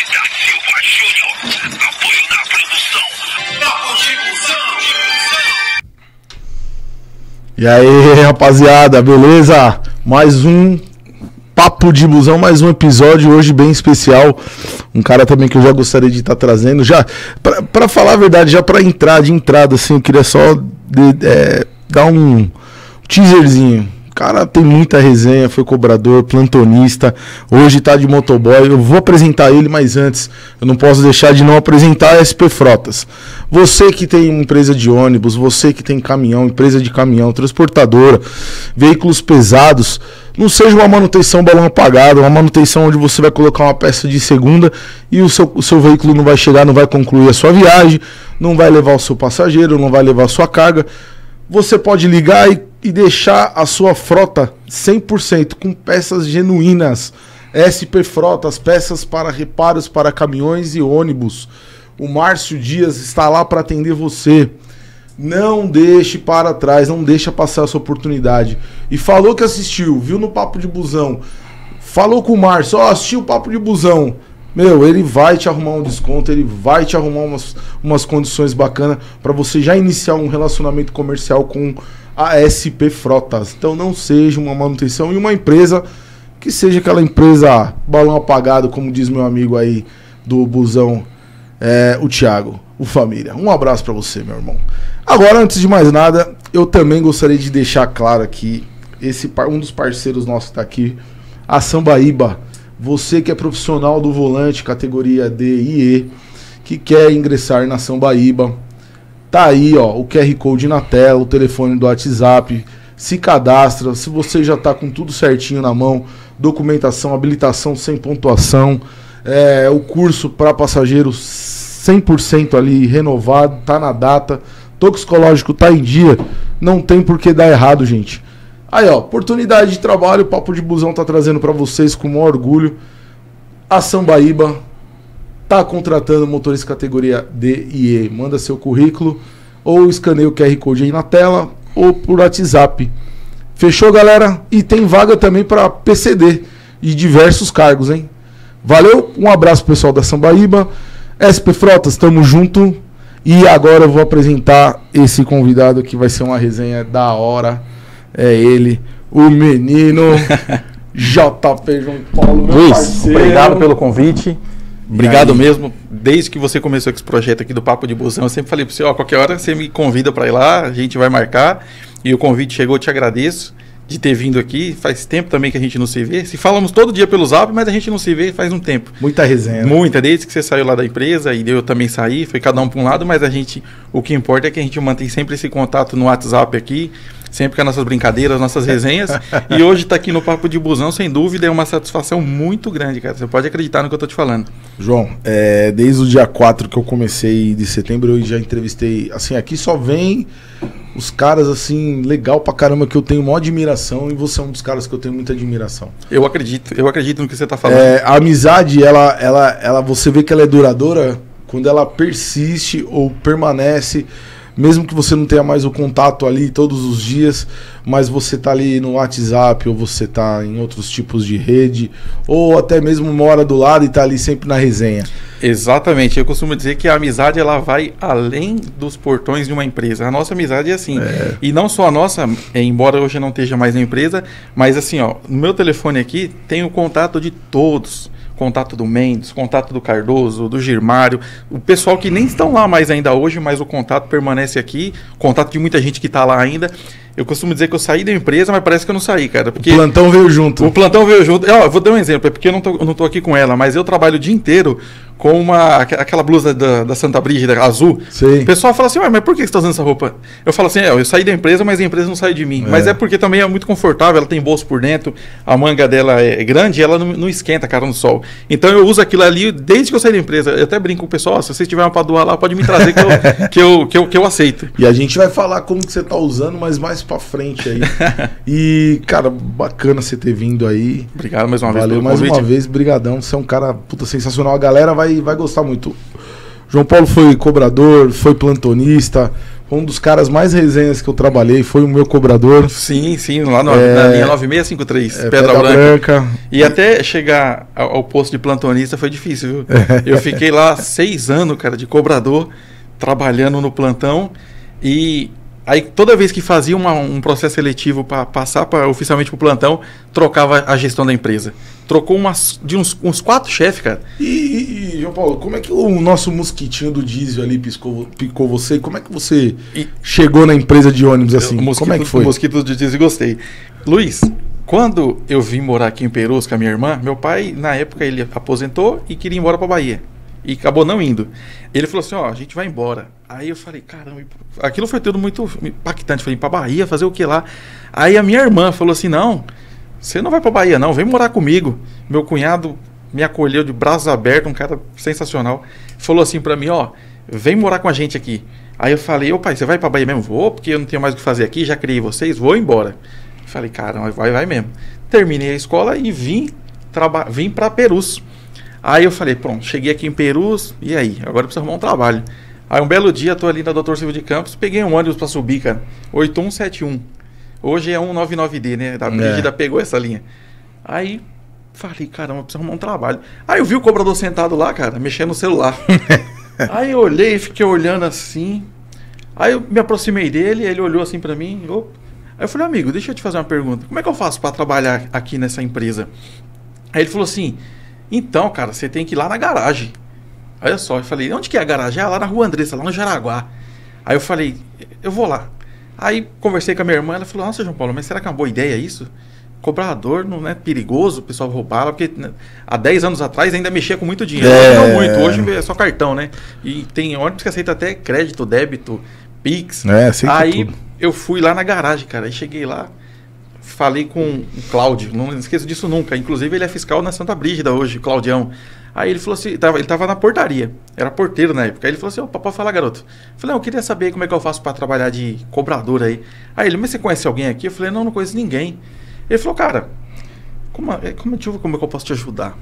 Da Silva Júnior, apoio na produção. Papo de Busão. E aí, rapaziada, beleza? Mais um Papo de Busão, mais um episódio hoje bem especial. Um cara também que eu já gostaria de estar trazendo. Já, pra falar a verdade, já pra entrada, assim, eu queria só dar um teaserzinho. O cara tem muita resenha, foi cobrador, plantonista, hoje tá de motoboy. Eu vou apresentar ele, mas antes eu não posso deixar de não apresentar a SP Frotas. Você que tem empresa de ônibus, você que tem caminhão, empresa de caminhão, transportadora, veículos pesados, não seja uma manutenção balão apagado, uma manutenção onde você vai colocar uma peça de segunda e o seu veículo não vai chegar, não vai concluir a sua viagem, não vai levar o seu passageiro, não vai levar a sua carga. Você pode ligar e deixar a sua frota 100% com peças genuínas. SP Frotas, peças para reparos para caminhões e ônibus. O Márcio Dias está lá para atender você. Não deixe para trás, não deixa passar essa oportunidade. E falou que assistiu, viu no Papo de Busão, falou com o Márcio, assistiu o Papo de Busão. Meu, ele vai te arrumar um desconto, ele vai te arrumar umas condições bacanas para você já iniciar um relacionamento comercial com a SP Frotas. Então não seja uma manutenção e uma empresa que seja aquela empresa balão apagado, como diz meu amigo aí do Busão, o Thiago, o Família. Um abraço para você, meu irmão. Agora, antes de mais nada, eu também gostaria de deixar claro aqui, um dos parceiros nossos que tá aqui, a Sambaíba. Você que é profissional do volante, categoria D e E, que quer ingressar na Sambaíba, tá aí, ó, o QR Code na tela, o telefone do WhatsApp, se cadastra. Se você já tá com tudo certinho na mão, documentação, habilitação sem pontuação, o curso para passageiros 100% ali renovado, tá na data, toxicológico tá em dia, não tem por que dar errado, gente. Aí, ó, oportunidade de trabalho, o Papo de Busão tá trazendo para vocês com o maior orgulho. A Sambaíba tá contratando motorista categoria D e E. Manda seu currículo ou escaneia o QR Code aí na tela ou por WhatsApp. Fechou, galera? E tem vaga também para PCD e diversos cargos, hein? Valeu, um abraço pessoal da Sambaíba. SP Frotas, tamo junto. E agora eu vou apresentar esse convidado que vai ser uma resenha da hora. É ele, o menino JP João Paulo, meu Luiz, parceiro. Obrigado pelo convite. Obrigado mesmo. Desde que você começou com esse projeto aqui do Papo de Busão, eu sempre falei para você, ó, qualquer hora você me convida para ir lá, a gente vai marcar. E o convite chegou, eu te agradeço de ter vindo aqui. Faz tempo também que a gente não se vê. Se falamos todo dia pelo Zap, mas a gente não se vê faz um tempo. Muita resenha. Muita, desde que você saiu lá da empresa e eu também saí, foi cada um para um lado, mas o que importa é que a gente mantém sempre esse contato no WhatsApp aqui, sempre com as nossas brincadeiras, nossas resenhas. E hoje tá aqui no Papo de Busão, sem dúvida, é uma satisfação muito grande, cara. Você pode acreditar no que eu tô te falando. João, desde o dia 4 que eu comecei de setembro, eu já entrevistei, assim, aqui só vem os caras, assim, legal pra caramba, que eu tenho maior admiração, e você é um dos caras que eu tenho muita admiração. Eu acredito no que você tá falando. A amizade, você vê que ela é duradoura quando ela persiste ou permanece, mesmo que você não tenha mais o contato ali todos os dias, mas você tá ali no WhatsApp, ou você tá em outros tipos de rede, ou até mesmo mora do lado e tá ali sempre na resenha. Exatamente, eu costumo dizer que a amizade ela vai além dos portões de uma empresa. A nossa amizade é assim, e não só a nossa, embora hoje eu não esteja mais na empresa, mas assim, ó, no meu telefone aqui tem o contato de todos. Contato do Mendes, contato do Cardoso, do Girmário, o pessoal que nem estão lá mais ainda hoje, mas o contato permanece aqui, contato de muita gente que está lá ainda. Eu costumo dizer que eu saí da empresa, mas parece que eu não saí, cara. Porque o plantão veio junto. O plantão veio junto. Eu vou dar um exemplo, é porque eu não tô aqui com ela, mas eu trabalho o dia inteiro com aquela blusa da Santa Brígida, azul. Sim. O pessoal fala assim, mas por que você está usando essa roupa? Eu falo assim, eu saí da empresa, mas a empresa não saiu de mim. Mas é porque também é muito confortável, ela tem bolso por dentro, a manga dela é grande e ela não esquenta a cara no sol. Então eu uso aquilo ali desde que eu saí da empresa. Eu até brinco com o pessoal, se vocês tiverem uma pra doar lá, pode me trazer que eu aceito. E a gente vai falar como que você tá usando, mas mais pra frente aí. E, cara, bacana você ter vindo aí. Obrigado mais uma vez. Valeu mais uma vez, brigadão. Você é um cara, puta, sensacional. A galera vai gostar muito. João Paulo foi cobrador, foi plantonista, um dos caras mais resenhas que eu trabalhei, foi o meu cobrador. Sim, lá na linha 9653, Pedra Branca. E até chegar ao posto de plantonista foi difícil, viu? Eu fiquei lá 6 anos, cara, de cobrador, trabalhando no plantão. E aí toda vez que fazia um processo seletivo para passar oficialmente para o plantão, trocava a gestão da empresa. Trocou uns 4 chefes, cara. E, João Paulo, como é que o nosso mosquitinho do diesel ali picou você? Como é que você chegou na empresa de ônibus assim? Como é que foi? O mosquito do diesel, gostei. Luiz, quando eu vim morar aqui em Perus com a minha irmã, meu pai, na época, ele aposentou e queria ir embora para Bahia. E acabou não indo. Ele falou assim, a gente vai embora. Aí eu falei, caramba, aquilo foi tudo muito impactante. Falei, pra Bahia, fazer o que lá? Aí a minha irmã falou assim, não, você não vai pra Bahia não, vem morar comigo. Meu cunhado me acolheu de braços abertos, um cara sensacional. Falou assim pra mim, vem morar com a gente aqui. Aí eu falei, pai, você vai pra Bahia mesmo? Vou, porque eu não tenho mais o que fazer aqui, já criei vocês, vou embora. Falei, caramba, vai mesmo. Terminei a escola e vim pra Perus. Aí eu falei, pronto, cheguei aqui em Perus, e aí? Agora eu preciso arrumar um trabalho. Aí um belo dia, tô ali na Dr. Silvio de Campos, peguei um ônibus pra subir, cara, 8171. Hoje é 199D, né? Da Brígida pegou essa linha. Aí falei, caramba, preciso arrumar um trabalho. Aí eu vi o cobrador sentado lá, cara, mexendo no celular. Aí eu olhei, fiquei olhando assim. Aí eu me aproximei dele, ele olhou assim pra mim. Aí eu falei, amigo, deixa eu te fazer uma pergunta. Como é que eu faço pra trabalhar aqui nessa empresa? Aí ele falou assim, então, cara, você tem que ir lá na garagem. Olha só, eu falei, onde que é a garagem? Lá na Rua Andressa, lá no Jaraguá. Aí eu falei, eu vou lá. Aí conversei com a minha irmã, ela falou, nossa, João Paulo, mas será que é uma boa ideia isso? Cobrador não é perigoso, o pessoal roubar, porque há 10 anos atrás ainda mexia com muito dinheiro. Não muito, hoje é só cartão, né? E tem ônibus que aceita até crédito, débito, Pix. Aí tudo. Eu fui lá na garagem, cara, aí cheguei lá, falei com o Cláudio, não esqueço disso nunca. Inclusive ele é fiscal na Santa Brígida hoje, o Claudião. Aí ele falou assim, ele tava na portaria, era porteiro na época. Aí ele falou assim, pode falar, garoto. Eu falei, eu queria saber como é que eu faço para trabalhar de cobrador aí. Aí ele, mas você conhece alguém aqui? Eu falei, não conheço ninguém. Ele falou, cara, como é que eu posso te ajudar?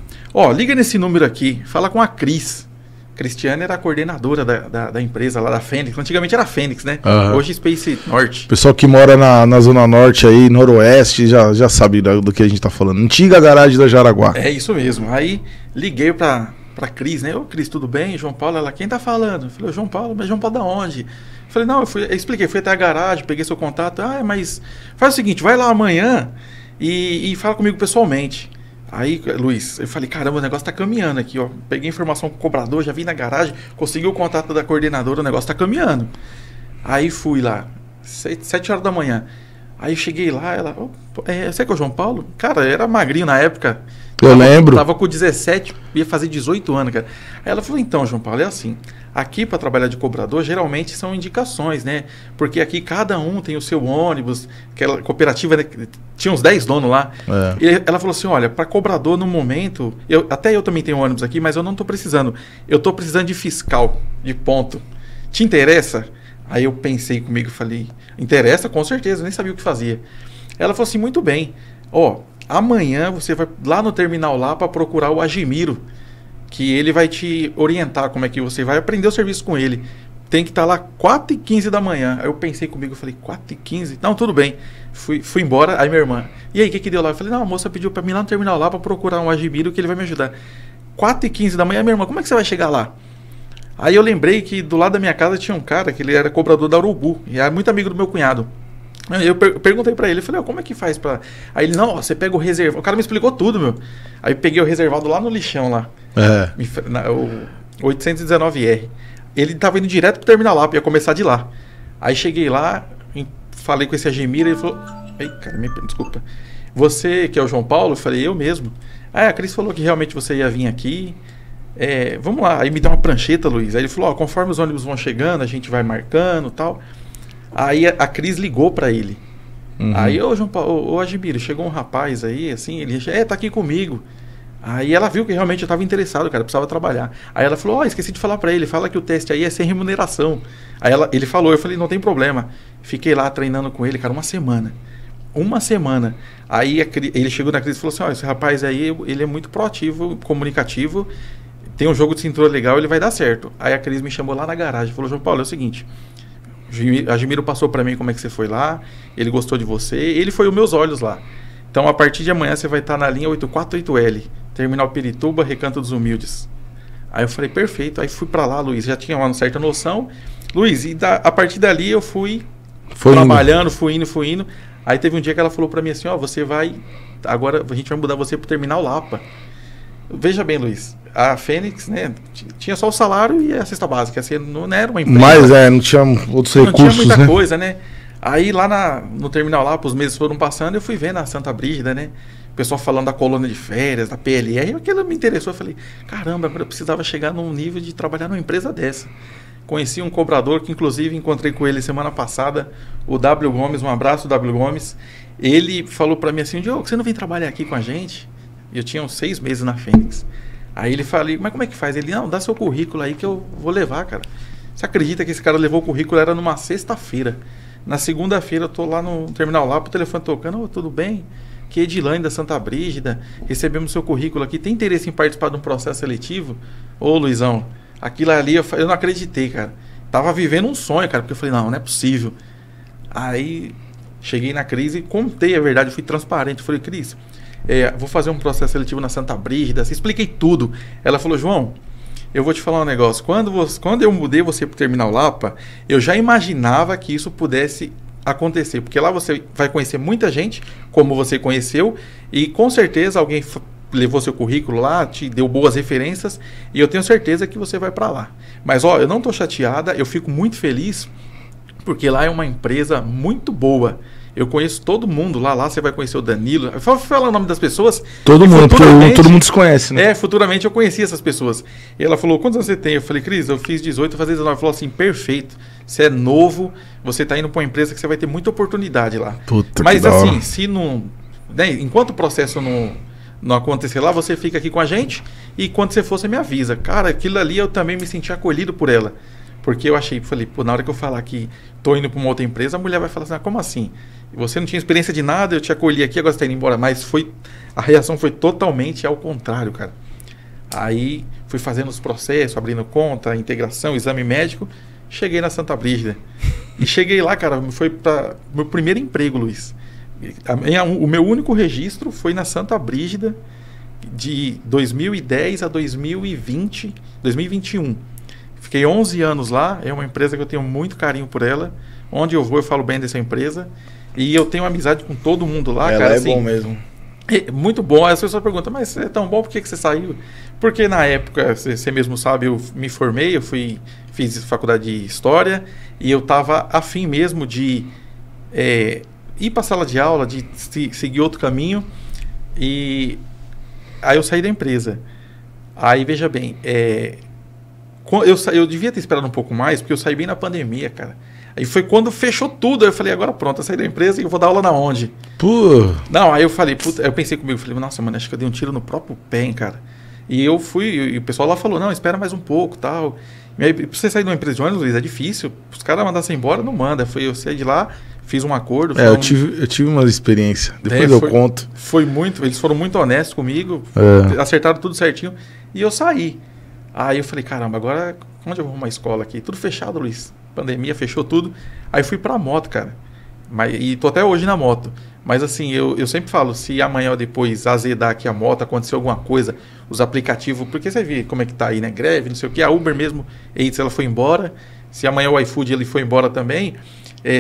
Liga nesse número aqui, fala com a Cris. Cristiane era a coordenadora da empresa lá da Fênix. Antigamente era Fênix, né? Hoje Space Norte. O pessoal que mora na Zona Norte aí, Noroeste, já sabe do que a gente tá falando. Antiga garagem da Jaraguá. É isso mesmo. Aí liguei pra Cris, né? Ô Cris, tudo bem? João Paulo, ela, quem tá falando? Eu falei, João Paulo, mas João Paulo da onde? Eu falei, não, eu expliquei, fui até a garagem, peguei seu contato. Mas faz o seguinte, vai lá amanhã e fala comigo pessoalmente. Aí, Luiz, eu falei, caramba, o negócio tá caminhando aqui, Peguei informação com o cobrador, já vim na garagem, consegui o contato da coordenadora, o negócio tá caminhando. Aí fui lá, 7 horas da manhã. Aí cheguei lá, ela, você que é o João Paulo? Cara, era magrinho na época. Eu lembro. Tava com 17, ia fazer 18 anos, cara. Aí ela falou, então, João Paulo, é assim, aqui para trabalhar de cobrador, geralmente são indicações, né? Porque aqui cada um tem o seu ônibus, aquela cooperativa, né? Tinha uns 10 donos lá. E ela falou assim, olha, para cobrador no momento, até eu também tenho ônibus aqui, mas eu não tô precisando. Eu tô precisando de fiscal, de ponto. Te interessa? Aí eu pensei comigo e falei, interessa? Com certeza, eu nem sabia o que fazia. Ela falou assim, muito bem, amanhã você vai lá no terminal lá para procurar o Agimiro, que ele vai te orientar como é que você vai aprender o serviço com ele. Tem que estar lá 4h15 da manhã. Aí eu pensei comigo, eu falei, 4h15? Não, tudo bem. Fui embora, aí minha irmã, e aí, o que deu lá? Eu falei, não, a moça pediu para mim lá no terminal lá para procurar um Agimiro que ele vai me ajudar. 4h15 da manhã, minha irmã, como é que você vai chegar lá? Aí eu lembrei que do lado da minha casa tinha um cara que ele era cobrador da Urubu, e era muito amigo do meu cunhado. Eu perguntei pra ele, eu falei, como é que faz pra... Aí ele, não, você pega o reservado. O cara me explicou tudo, meu. Aí eu peguei o reservado lá no lixão, lá. O 819R. Ele tava indo direto pro terminal lá, ia começar de lá. Aí cheguei lá, falei com esse Agemira, ele falou... Ai, cara, desculpa. Você que é o João Paulo? Eu falei, eu mesmo. Aí a Cris falou que realmente você ia vir aqui. Vamos lá. Aí me deu uma prancheta, Luiz. Aí ele falou, conforme os ônibus vão chegando, a gente vai marcando e tal... Aí a Cris ligou pra ele. Aí, João Paulo, ô Agimiro, chegou um rapaz aí, assim, ele tá aqui comigo. Aí ela viu que realmente eu tava interessado, cara, precisava trabalhar. Aí ela falou, esqueci de falar pra ele, fala que o teste aí é sem remuneração. Aí ele falou, eu falei, não tem problema. Fiquei lá treinando com ele, cara, uma semana. Aí ele chegou na Cris e falou assim, esse rapaz aí, ele é muito proativo, comunicativo, tem um jogo de cintura legal, ele vai dar certo. Aí a Cris me chamou lá na garagem, falou, João Paulo, é o seguinte... A Gimiro passou para mim como é que você foi lá, ele gostou de você, ele foi os meus olhos lá. Então, a partir de amanhã, você vai estar na linha 848L, Terminal Pirituba, Recanto dos Humildes. Aí eu falei, perfeito. Aí fui para lá, Luiz, já tinha uma certa noção. Luiz, a partir dali eu fui trabalhando, fui indo. Aí teve um dia que ela falou para mim assim, você vai, agora a gente vai mudar você pro Terminal Lapa. Veja bem, Luiz, a Fênix, né, tinha só o salário e a cesta básica, assim, não era uma empresa. Mas não tinha outros recursos, não tinha muita coisa, né? Aí lá no Terminal Lapa, os meses foram passando, eu fui vendo a Santa Brígida, né? O pessoal falando da colônia de férias, da PLR, aquilo me interessou. Eu falei, caramba, eu precisava chegar num nível de trabalhar numa empresa dessa. Conheci um cobrador que, inclusive, encontrei com ele semana passada, o W. Gomes, um abraço, W. Gomes. Ele falou para mim assim, Diogo, você não vem trabalhar aqui com a gente? Eu tinha uns 6 meses na Fênix. Aí ele falou, mas como é que faz? Ele, não, dá seu currículo aí que eu vou levar, cara. Você acredita que esse cara levou o currículo, era numa sexta-feira. Na segunda-feira eu tô lá no terminal lá, pro telefone tocando, tudo bem? Que Edilane da Santa Brígida, recebemos seu currículo aqui, tem interesse em participar de um processo seletivo? Ô Luizão, aquilo ali eu não acreditei, cara. Tava vivendo um sonho, cara, porque eu falei, não é possível. Aí cheguei na Cris e contei a verdade, eu fui transparente. Eu falei, Cris, vou fazer um processo seletivo na Santa Brígida, expliquei tudo. Ela falou, João, eu vou te falar um negócio. Quando eu mudei você pro Terminal Lapa, eu já imaginava que isso pudesse acontecer, porque lá você vai conhecer muita gente, como você conheceu, e com certeza alguém levou seu currículo lá, te deu boas referências, e eu tenho certeza que você vai para lá. Mas eu não tô chateada, eu fico muito feliz, porque lá é uma empresa muito boa. Eu conheço todo mundo lá você vai conhecer o Danilo. Fala o nome das pessoas. Todo mundo se conhece, né? Futuramente eu conheci essas pessoas. E ela falou, quantos anos você tem? Eu falei, Cris, eu fiz 18, eu vou fazer 19. Ela falou assim, perfeito. Você é novo, você está indo para uma empresa que você vai ter muita oportunidade lá. Puta, mas assim, se não... Né, enquanto o processo não acontecer lá, você fica aqui com a gente e quando você for, você me avisa. Cara, aquilo ali eu também me senti acolhido por ela. Porque eu falei, na hora que eu falar que tô indo para uma outra empresa, a mulher vai falar assim, como assim? Você não tinha experiência de nada, eu te acolhi aqui, agora você está indo embora. Mas a reação foi totalmente ao contrário, cara. Aí fui fazendo os processos, abrindo conta, integração, exame médico, cheguei na Santa Brígida. E cheguei lá, cara, foi para meu primeiro emprego, Luiz. O meu único registro foi na Santa Brígida de 2010 a 2021. Fiquei 11 anos lá, é uma empresa que eu tenho muito carinho por ela. Onde eu vou, eu falo bem dessa empresa. E eu tenho amizade com todo mundo lá, ela cara. É assim, bom mesmo. Muito bom. As pessoas perguntam, mas é tão bom, por que você saiu? Porque na época, você mesmo sabe, eu me formei, fiz faculdade de História, e eu estava afim mesmo de ir para a sala de aula, de seguir outro caminho. E aí eu saí da empresa. Aí, veja bem, eu devia ter esperado um pouco mais, porque eu saí bem na pandemia, cara. Aí foi quando fechou tudo, aí eu falei, agora pronto, eu saí da empresa e eu vou dar aula na onde? Pô. Não, aí eu falei, eu pensei comigo, falei, nossa, mano, acho que eu dei um tiro no próprio pé, hein, cara. E eu fui, e o pessoal lá falou, não, espera mais um pouco, tal. E aí, pra você sair de uma empresa de ônibus, Luiz, é difícil. Os caras mandar você embora, não manda. Eu saí de lá, fiz um acordo. Eu tive uma experiência, depois eu conto. Eles foram muito honestos comigo, acertaram tudo certinho, e eu saí. Aí eu falei, caramba, agora onde eu vou arrumar escola aqui? Tudo fechado, Luiz. Pandemia, fechou tudo. Aí fui pra moto, cara. E tô até hoje na moto. Mas assim, eu sempre falo, se amanhã ou depois azedar aqui a moto, acontecer alguma coisa, os aplicativos, porque você vê como é que tá aí, né? Greve, não sei o que. A Uber mesmo, ela foi embora. Se amanhã o iFood ele foi embora também.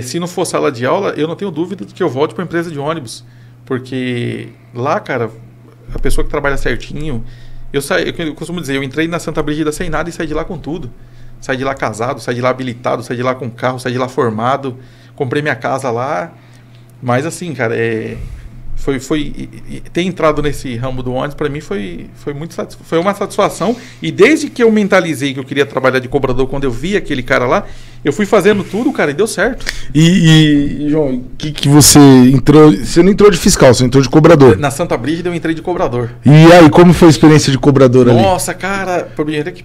Se não for sala de aula, eu não tenho dúvida de que eu volte pra empresa de ônibus. Porque lá, cara, a pessoa que trabalha certinho... Eu costumo dizer, eu entrei na Santa Brígida sem nada e saí de lá com tudo. Saí de lá casado, saí de lá habilitado, saí de lá com carro, saí de lá formado, comprei minha casa lá. Mas assim, cara, ter entrado nesse ramo do ônibus para mim foi uma satisfação. E desde que eu mentalizei que eu queria trabalhar de cobrador, quando eu vi aquele cara lá, eu fui fazendo tudo, cara, e deu certo. E João, que você entrou? Você não entrou de fiscal, você entrou de cobrador. Na Santa Brígida eu entrei de cobrador. E aí, como foi a experiência de cobrador ali? Nossa, cara,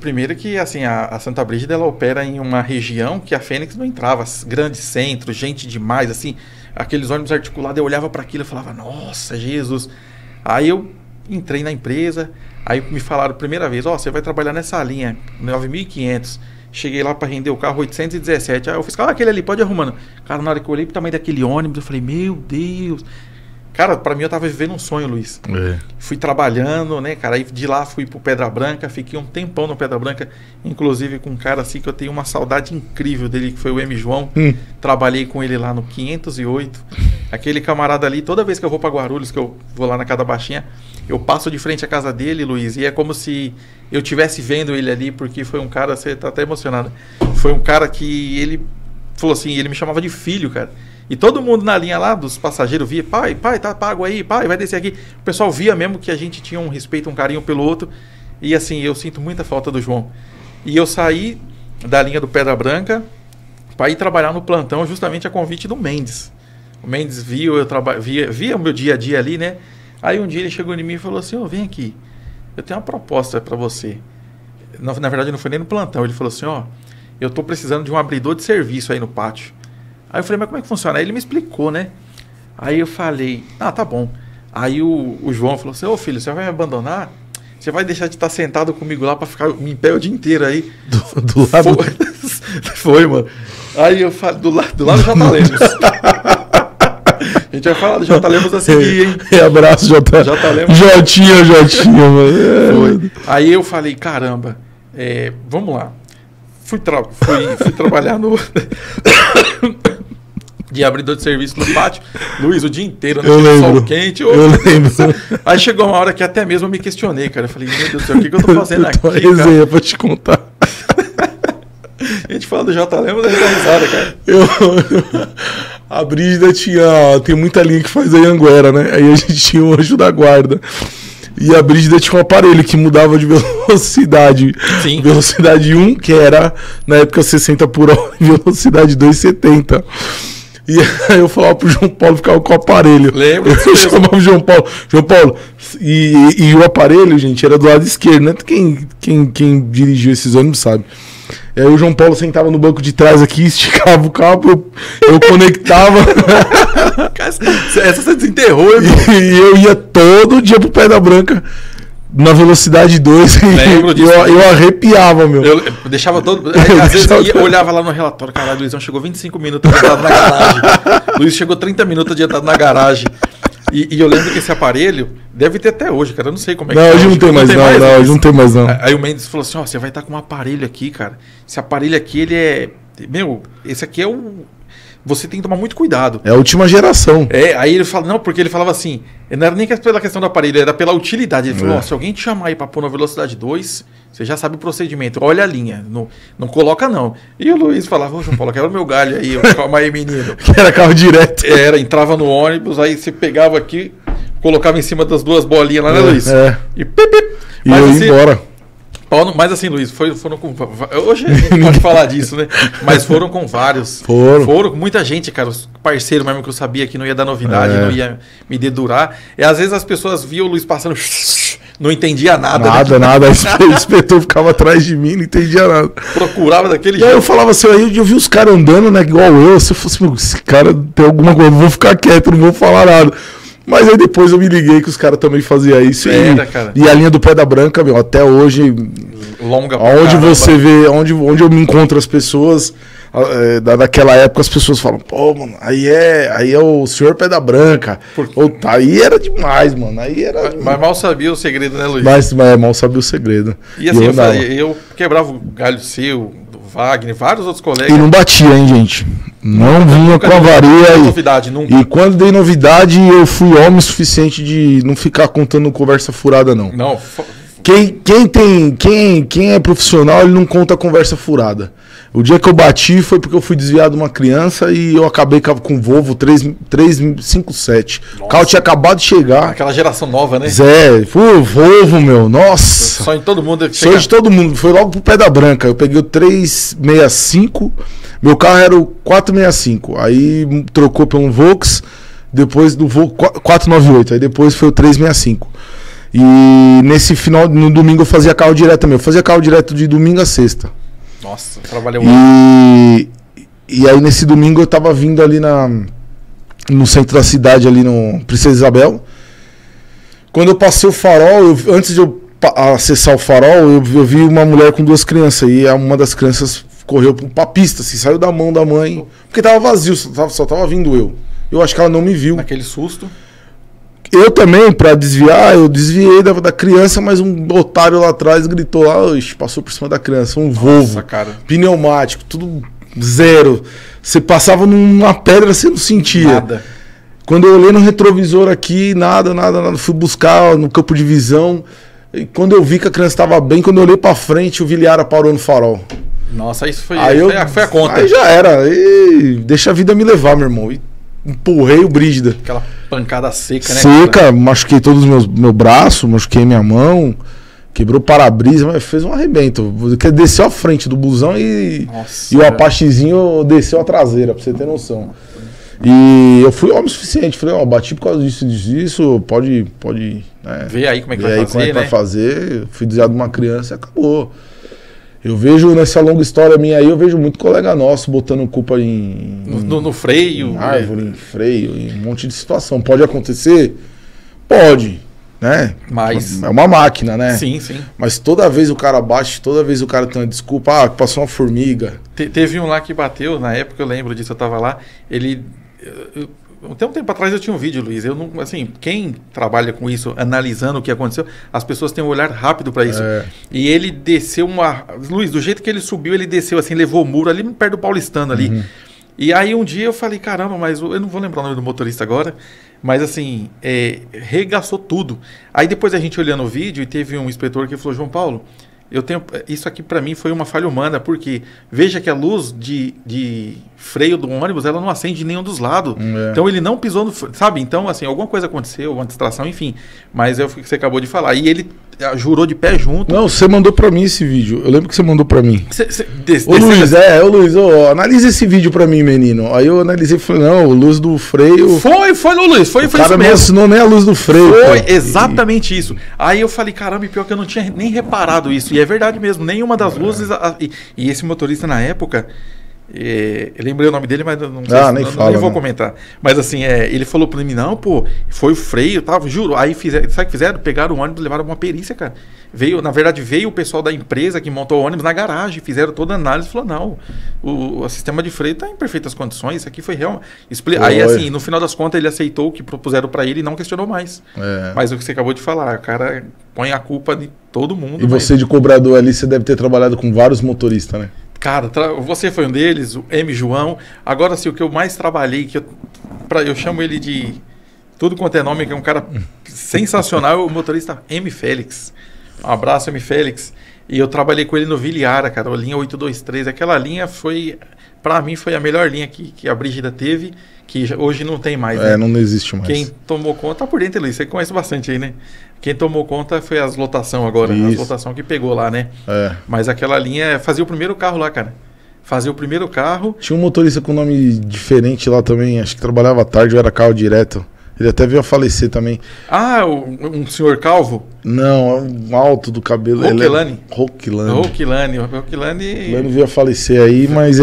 primeiro que assim, a Santa Brígida ela opera em uma região que a Fênix não entrava, grandes centros, gente demais, assim, aqueles ônibus articulados, eu olhava para aquilo e falava, nossa, Jesus. Aí eu entrei na empresa, aí me falaram primeira vez, você vai trabalhar nessa linha, 9.500. Cheguei lá pra render o carro 817. Aí eu fiz, aquele ali, pode ir arrumando. Cara, na hora que eu olhei pro tamanho daquele ônibus, eu falei, meu Deus. Cara, pra mim eu tava vivendo um sonho, Luiz. Fui trabalhando, né, cara? Aí de lá fui pro Pedra Branca, fiquei um tempão no Pedra Branca, inclusive com um cara assim que eu tenho uma saudade incrível dele, que foi o M. João. Trabalhei com ele lá no 508. Aquele camarada ali, toda vez que eu vou pra Guarulhos, que eu vou lá na Casa Baixinha, eu passo de frente à casa dele, Luiz, e é como se eu estivesse vendo ele ali, porque foi um cara, você tá até emocionado. Foi um cara que ele falou assim, ele me chamava de filho, cara. E todo mundo na linha lá, dos passageiros, via, pai, tá pago aí, pai, vai descer aqui. O pessoal via mesmo que a gente tinha um respeito, um carinho pelo outro. E assim, eu sinto muita falta do João. E eu saí da linha do Pedra Branca para ir trabalhar no plantão, justamente a convite do Mendes. O Mendes via o meu dia a dia ali, né? Aí um dia ele chegou em mim e falou assim, vem aqui, eu tenho uma proposta para você. Na verdade não foi nem no plantão, ele falou assim, eu tô precisando de um abridor de serviço aí no pátio. Aí eu falei, mas como é que funciona? Aí ele me explicou, né? Aí eu falei, tá bom. Aí o João falou assim, filho, você vai me abandonar? Você vai deixar de estar sentado comigo lá pra ficar em pé o dia inteiro aí? Do lado? Foi, mano. Aí eu falei, do lado do J. Lemos. A gente vai falar do J. Lemos a seguir, hein? Abraço, J. Lemos. Jotinha, mano. Foi. Aí eu falei, caramba, vamos lá. Fui trabalhar no... de abridor de serviço no pátio. Luiz, o dia inteiro, sol quente. Eu lembro. Aí chegou uma hora que até mesmo eu me questionei, cara. Eu falei, meu Deus do céu, o que eu tô fazendo aqui, cara? Resenha pra te contar. A gente fala do J. Lemos, a gente dá risada, cara. A Brígida tem muita linha que faz a Anhanguera, né? Aí a gente tinha o Anjo da Guarda. E a Brígida tinha um aparelho que mudava de velocidade. Sim. Velocidade 1, que era, na época, 60 por hora, e velocidade 2, 70. E aí eu falava pro João Paulo ficar com o aparelho. Lembro. Eu chamava o João Paulo. E o aparelho, gente, era do lado esquerdo, né? Quem dirigiu esses ônibus sabe. E aí o João Paulo sentava no banco de trás aqui, esticava o cabo, eu conectava. Essa você desenterrou, e eu ia todo dia pro Pedra Branca na velocidade 2. Lembro disso. Eu arrepiava, meu. Eu deixava todo. Às vezes eu olhava lá no relatório, caralho, Luizão chegou 25 minutos adiantado na garagem. Luiz chegou 30 minutos adiantado na garagem. E eu lembro que esse aparelho deve ter até hoje, cara. Eu não sei como é que tá. Hoje não tem mais, não. Hoje não tem mais, não. Aí o Mendes falou assim: você vai estar com um aparelho aqui, cara. Esse aparelho aqui, ele é. Esse aqui é o. Você tem que tomar muito cuidado. É a última geração. Aí ele fala, não, porque ele falava assim, não era nem pela questão do aparelho, era pela utilidade. Ele falou, se alguém te chamar aí pra pôr na velocidade 2, você já sabe o procedimento. Olha a linha, não coloca não. E o Luiz falava, João Paulo, quero o meu galho aí, calma aí, menino. Que era carro direto. Entrava no ônibus, aí você pegava aqui, colocava em cima das duas bolinhas lá, né, Luiz? E eu ia embora. Mas assim, Luiz, foram com... Hoje a gente pode falar disso, né? Mas foram com vários. Foram com muita gente, cara. Os parceiros mesmo que eu sabia que não ia dar novidade, não ia me dedurar. E às vezes as pessoas viam o Luiz passando... Não entendia nada. Nada. O inspetor ficava atrás de mim, não entendia nada. Procurava daquele jeito. Aí eu falava assim, aí eu vi os caras andando, né? Igual eu. Se eu fosse, esse cara tem alguma coisa, eu vou ficar quieto, não vou falar nada. Mas aí depois eu me liguei que os caras também faziam isso. E a linha do Pedra Branca, meu, até hoje... Longa. Onde você vê, onde eu me encontro as pessoas, daquela época as pessoas falam, pô, mano, aí é o senhor Pedra Branca. Aí era demais, mano. Mas mal sabia o segredo, né, Luiz? Mas mal sabia o segredo. E assim, eu quebrava o galho seu, do Wagner, vários outros colegas. E não batia, hein, gente? Não vinha com a varia. Novidade, nunca. E quando dei novidade, eu fui homem suficiente de não ficar contando conversa furada, não. Não. Quem é profissional, ele não conta conversa furada. O dia que eu bati foi porque eu fui desviado de uma criança e eu acabei com o Volvo 357. O carro tinha acabado de chegar. Aquela geração nova, né? Volvo, meu. Nossa. Sonho de todo mundo. Sonho de todo mundo. Foi logo pro Pedra Branca. Eu peguei o 365. Meu carro era o 465. Aí trocou por um Volks. Depois do Volks 498. Aí depois foi o 365. E nesse final, no domingo eu fazia carro direto também. Eu fazia carro direto de domingo a sexta. Nossa, trabalhou E aí nesse domingo eu tava vindo ali no centro da cidade, ali no Princesa Isabel. Quando eu passei o farol, antes de eu acessar o farol, eu vi uma mulher com 2 crianças. E uma das crianças correu pra pista, assim, saiu da mão da mãe. Porque tava vazio, só tava vindo eu. Eu acho que ela não me viu. Naquele susto. Eu também, pra desviar, eu desviei da criança, mas um otário lá atrás gritou lá, passou por cima da criança, um Volvo, cara. Pneumático, tudo zero. Você passava numa pedra, você não sentia. Nada. Quando eu olhei no retrovisor aqui, nada. Fui buscar no campo de visão. E quando eu vi que a criança estava bem, quando eu olhei pra frente, o Viliara parou no farol. Nossa, isso foi, aí foi a conta. Aí já era. E deixa a vida me levar, meu irmão. E empurrei o Brígida. Aquela pancada seca, né? Seca, machuquei todos os meu braço, machuquei minha mão, quebrou o para-brisa, mas fez um arrebento. Desceu a frente do busão e o Apachezinho desceu a traseira, pra você ter noção. E eu fui homem o suficiente, falei, bati por causa disso, pode né, ver aí como é que vai fazer, como é que né? vai fazer. Fui desviado de uma criança e acabou. Eu vejo nessa longa história minha aí, eu vejo muito colega nosso botando culpa no freio, em árvore, em freio, em um monte de situação. Pode acontecer? Pode, né? Mas é uma máquina, né? Sim. Mas toda vez o cara bate, toda vez o cara tem uma desculpa, passou uma formiga. Teve um lá que bateu, na época eu lembro disso, eu tava lá, ele... Até um tempo atrás eu tinha um vídeo, Luiz. Eu não, assim, quem trabalha com isso, analisando o que aconteceu, as pessoas têm um olhar rápido para isso. E ele desceu Luiz, do jeito que ele subiu, ele desceu assim, levou o muro ali perto do Paulistano ali. Uhum. E aí um dia eu falei, caramba, mas eu não vou lembrar o nome do motorista agora, mas assim, regaçou tudo. Aí depois a gente olhando o vídeo e teve um inspetor que falou, João Paulo, isso aqui para mim foi uma falha humana, porque veja que a luz de freio do ônibus, ela não acende em nenhum dos lados. Então ele não pisou no... Sabe? Então, assim, alguma coisa aconteceu, uma distração, enfim. Mas é o que você acabou de falar. E ele jurou de pé junto. Não, você mandou pra mim esse vídeo. Eu lembro que você mandou pra mim. Ô Luiz, analisa esse vídeo pra mim, menino. Aí eu analisei e falei, não, luz do freio... Foi, Luiz, foi isso mesmo. Não assinou nem a luz do freio. Foi exatamente isso. Aí eu falei, caramba, e pior que eu não tinha nem reparado isso. E é verdade mesmo, nenhuma das luzes... E esse motorista na época... eu lembrei o nome dele, mas não sei nem vou comentar. Mas assim, ele falou pra mim, não, pô, foi o freio, tava, juro. Aí sabe o que fizeram? Pegaram o ônibus e levaram uma perícia, cara. Na verdade, veio o pessoal da empresa que montou o ônibus na garagem, fizeram toda a análise e falou, não, o sistema de freio tá em perfeitas condições, isso aqui foi real. Aí assim, no final das contas, ele aceitou o que propuseram pra ele e não questionou mais. Mas o que você acabou de falar, o cara põe a culpa de todo mundo. E você de cobrador ali, você deve ter trabalhado com vários motoristas, né? Cara, você foi um deles, o M. João. Agora, assim, o que eu mais trabalhei, eu chamo ele de tudo quanto é nome, que é um cara sensacional, é o motorista M. Félix. Um abraço, M. Félix. E eu trabalhei com ele no Viliara, cara, a linha 823. Aquela linha pra mim, foi a melhor linha que a Brígida teve, que hoje não tem mais. Né? Não existe mais. Quem tomou conta, tá por dentro, Luiz, você conhece bastante aí, né? Quem tomou conta foi as lotação agora, as lotação que pegou lá, né? Mas aquela linha fazia o primeiro carro lá, cara. Fazia o primeiro carro. Tinha um motorista com nome diferente lá também, acho que trabalhava à tarde ou era carro direto. Ele até veio a falecer também. Ah, um senhor calvo? Não, um alto do cabelo. Roquilani? Roquilani. Roquilani veio a falecer aí, mas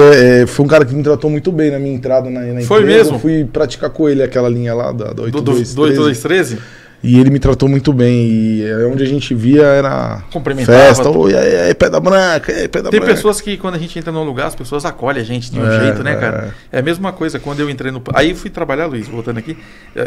foi um cara que me tratou muito bem na minha entrada na empresa. Foi mesmo? Eu fui praticar com ele aquela linha lá da 8213. Do 8213? E ele me tratou muito bem. E onde a gente via era festa. E aí, pedra branca, Tem pessoas que quando a gente entra num lugar, as pessoas acolhem a gente de um jeito, né, cara? É a mesma coisa. Quando eu entrei Aí fui trabalhar, Luiz, voltando aqui,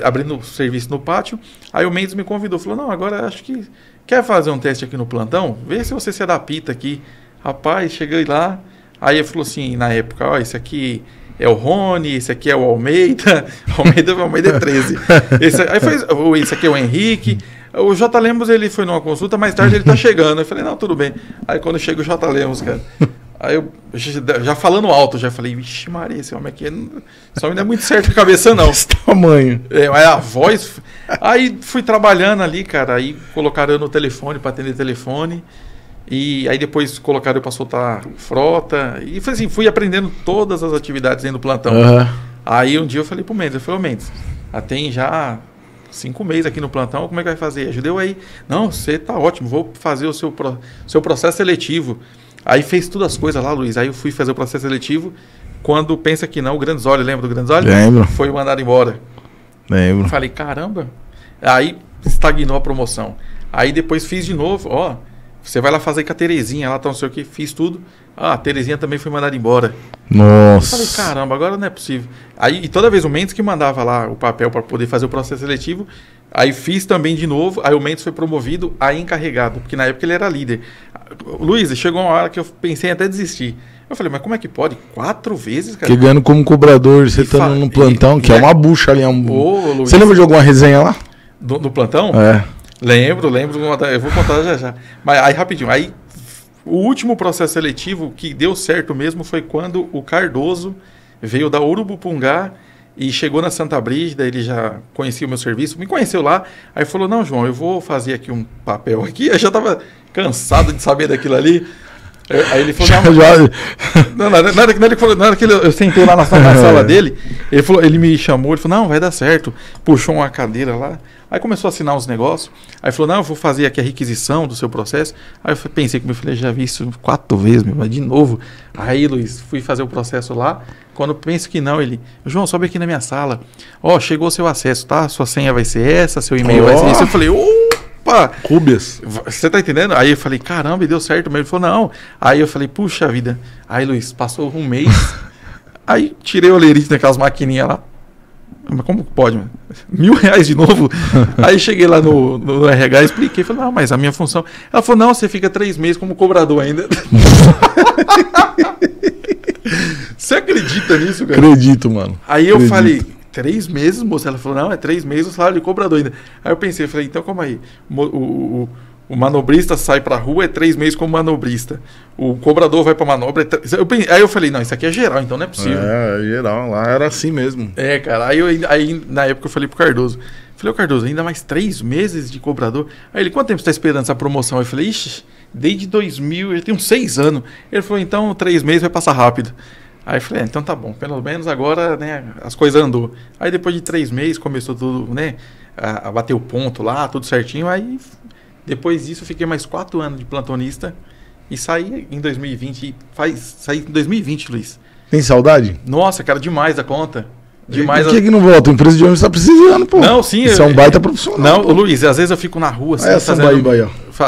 abrindo serviço no pátio. Aí o Mendes me convidou, falou, não, agora acho que quer fazer um teste aqui no plantão? Vê se você se adapta aqui. Rapaz, cheguei lá. Aí ele falou assim, na época, ó, esse aqui... é o Rony, esse aqui é o Almeida. Almeida é 13. Esse aqui é o Henrique. O J. Lemos, ele foi numa consulta, mais tarde ele tá chegando. Eu falei, não, tudo bem. Aí quando chega o J. Lemos, cara. Aí eu já falando alto, já falei, vixe Maria, esse homem aqui só não é muito certo com a cabeça, não. Esse tamanho. Mas a voz. Aí fui trabalhando ali, cara. Aí colocaram eu no telefone para atender telefone. E aí depois colocaram eu para soltar frota. E foi assim, fui aprendendo todas as atividades dentro do plantão. Aí um dia eu falei pro Mendes, Mendes, tem já 5 meses aqui no plantão, como é que vai fazer? Ajudei eu aí. Não, você tá ótimo, vou fazer o seu processo seletivo. Aí fez todas as coisas lá, Luiz. Aí eu fui fazer o processo seletivo. Quando pensa que não, o Granzoli, lembra do Granzoli? Lembro. Foi mandado embora. Lembro. Falei, caramba. Aí estagnou a promoção. Aí depois fiz de novo, ó, você vai lá fazer com a Terezinha, lá tá não sei o que, fiz tudo. Ah, a Terezinha também foi mandada embora. Nossa. Eu falei, caramba, agora não é possível. Aí, e toda vez o Mendes que mandava lá o papel para poder fazer o processo seletivo, aí fiz também de novo, aí o Mendes foi promovido a encarregado, porque na época ele era líder. Luiz, chegou uma hora que eu pensei em até desistir. Eu falei, mas como é que pode? 4 vezes, cara? Que ganhando como cobrador, você tá num plantão, que é uma bucha ali. Luiz, você lembra de alguma resenha lá? Do plantão? É. Lembro, eu vou contar já. Mas aí, rapidinho, aí o último processo seletivo que deu certo mesmo foi quando o Cardoso veio da Urubupungá e chegou na Santa Brígida, ele já conhecia o meu serviço, me conheceu lá, aí falou, não, João, eu vou fazer aqui um papel aqui, eu já estava cansado de saber daquilo ali. Aí ele falou, na hora que eu sentei lá na sala dele, ele me chamou, ele falou, não, vai dar certo, puxou uma cadeira lá, aí começou a assinar os negócios, aí falou, não, eu vou fazer aqui a requisição do seu processo, aí eu pensei que meu filho já vi isso 4 vezes, mas de novo, aí Luiz, fui fazer o processo lá, quando eu penso que não, ele, João, sobe aqui na minha sala, ó, chegou o seu acesso, tá, sua senha vai ser essa, seu e-mail vai ser esse, eu falei, opa! Cúbias. Você tá entendendo? Aí eu falei, caramba, e deu certo mesmo. Ele falou, não. Aí eu falei, puxa vida. Aí, Luiz, passou um mês. Aí tirei o olerite daquelas maquininhas lá. Mas como pode, mano? R$1.000 de novo? Aí cheguei lá no RH e expliquei. Falei, não, mas a minha função... Ela falou, não, você fica 3 meses como cobrador ainda. Você acredita nisso, cara? Acredito, mano. Aí eu falei... 3 meses, moça? Ela falou, não, é 3 meses o salário de cobrador ainda. Aí eu pensei, falei, então como aí? O manobrista sai pra rua, é 3 meses como manobrista. O cobrador vai pra manobra. Aí eu falei, não, isso aqui é geral, então não é possível. É, geral, lá era assim mesmo. É, cara, aí na época eu falei pro Cardoso, falei, ô Cardoso, ainda mais 3 meses de cobrador? Aí ele, quanto tempo você tá esperando essa promoção? Eu falei, ixi, desde 2000, ele tem uns 6 anos. Ele falou, então 3 meses vai passar rápido. Aí eu falei, então tá bom, pelo menos agora, né, as coisas andou. Aí depois de 3 meses começou tudo, né, a bater o ponto lá, tudo certinho. Aí depois disso eu fiquei mais 4 anos de plantonista e saí em 2020. Saí em 2020, Luiz. Tem saudade? Nossa, cara, demais da conta. Demais. Por que não volta? A empresa de ônibus tá precisando, pô. Não, sim. Isso é um baita profissional. Não, Luiz, às vezes eu fico na rua assim,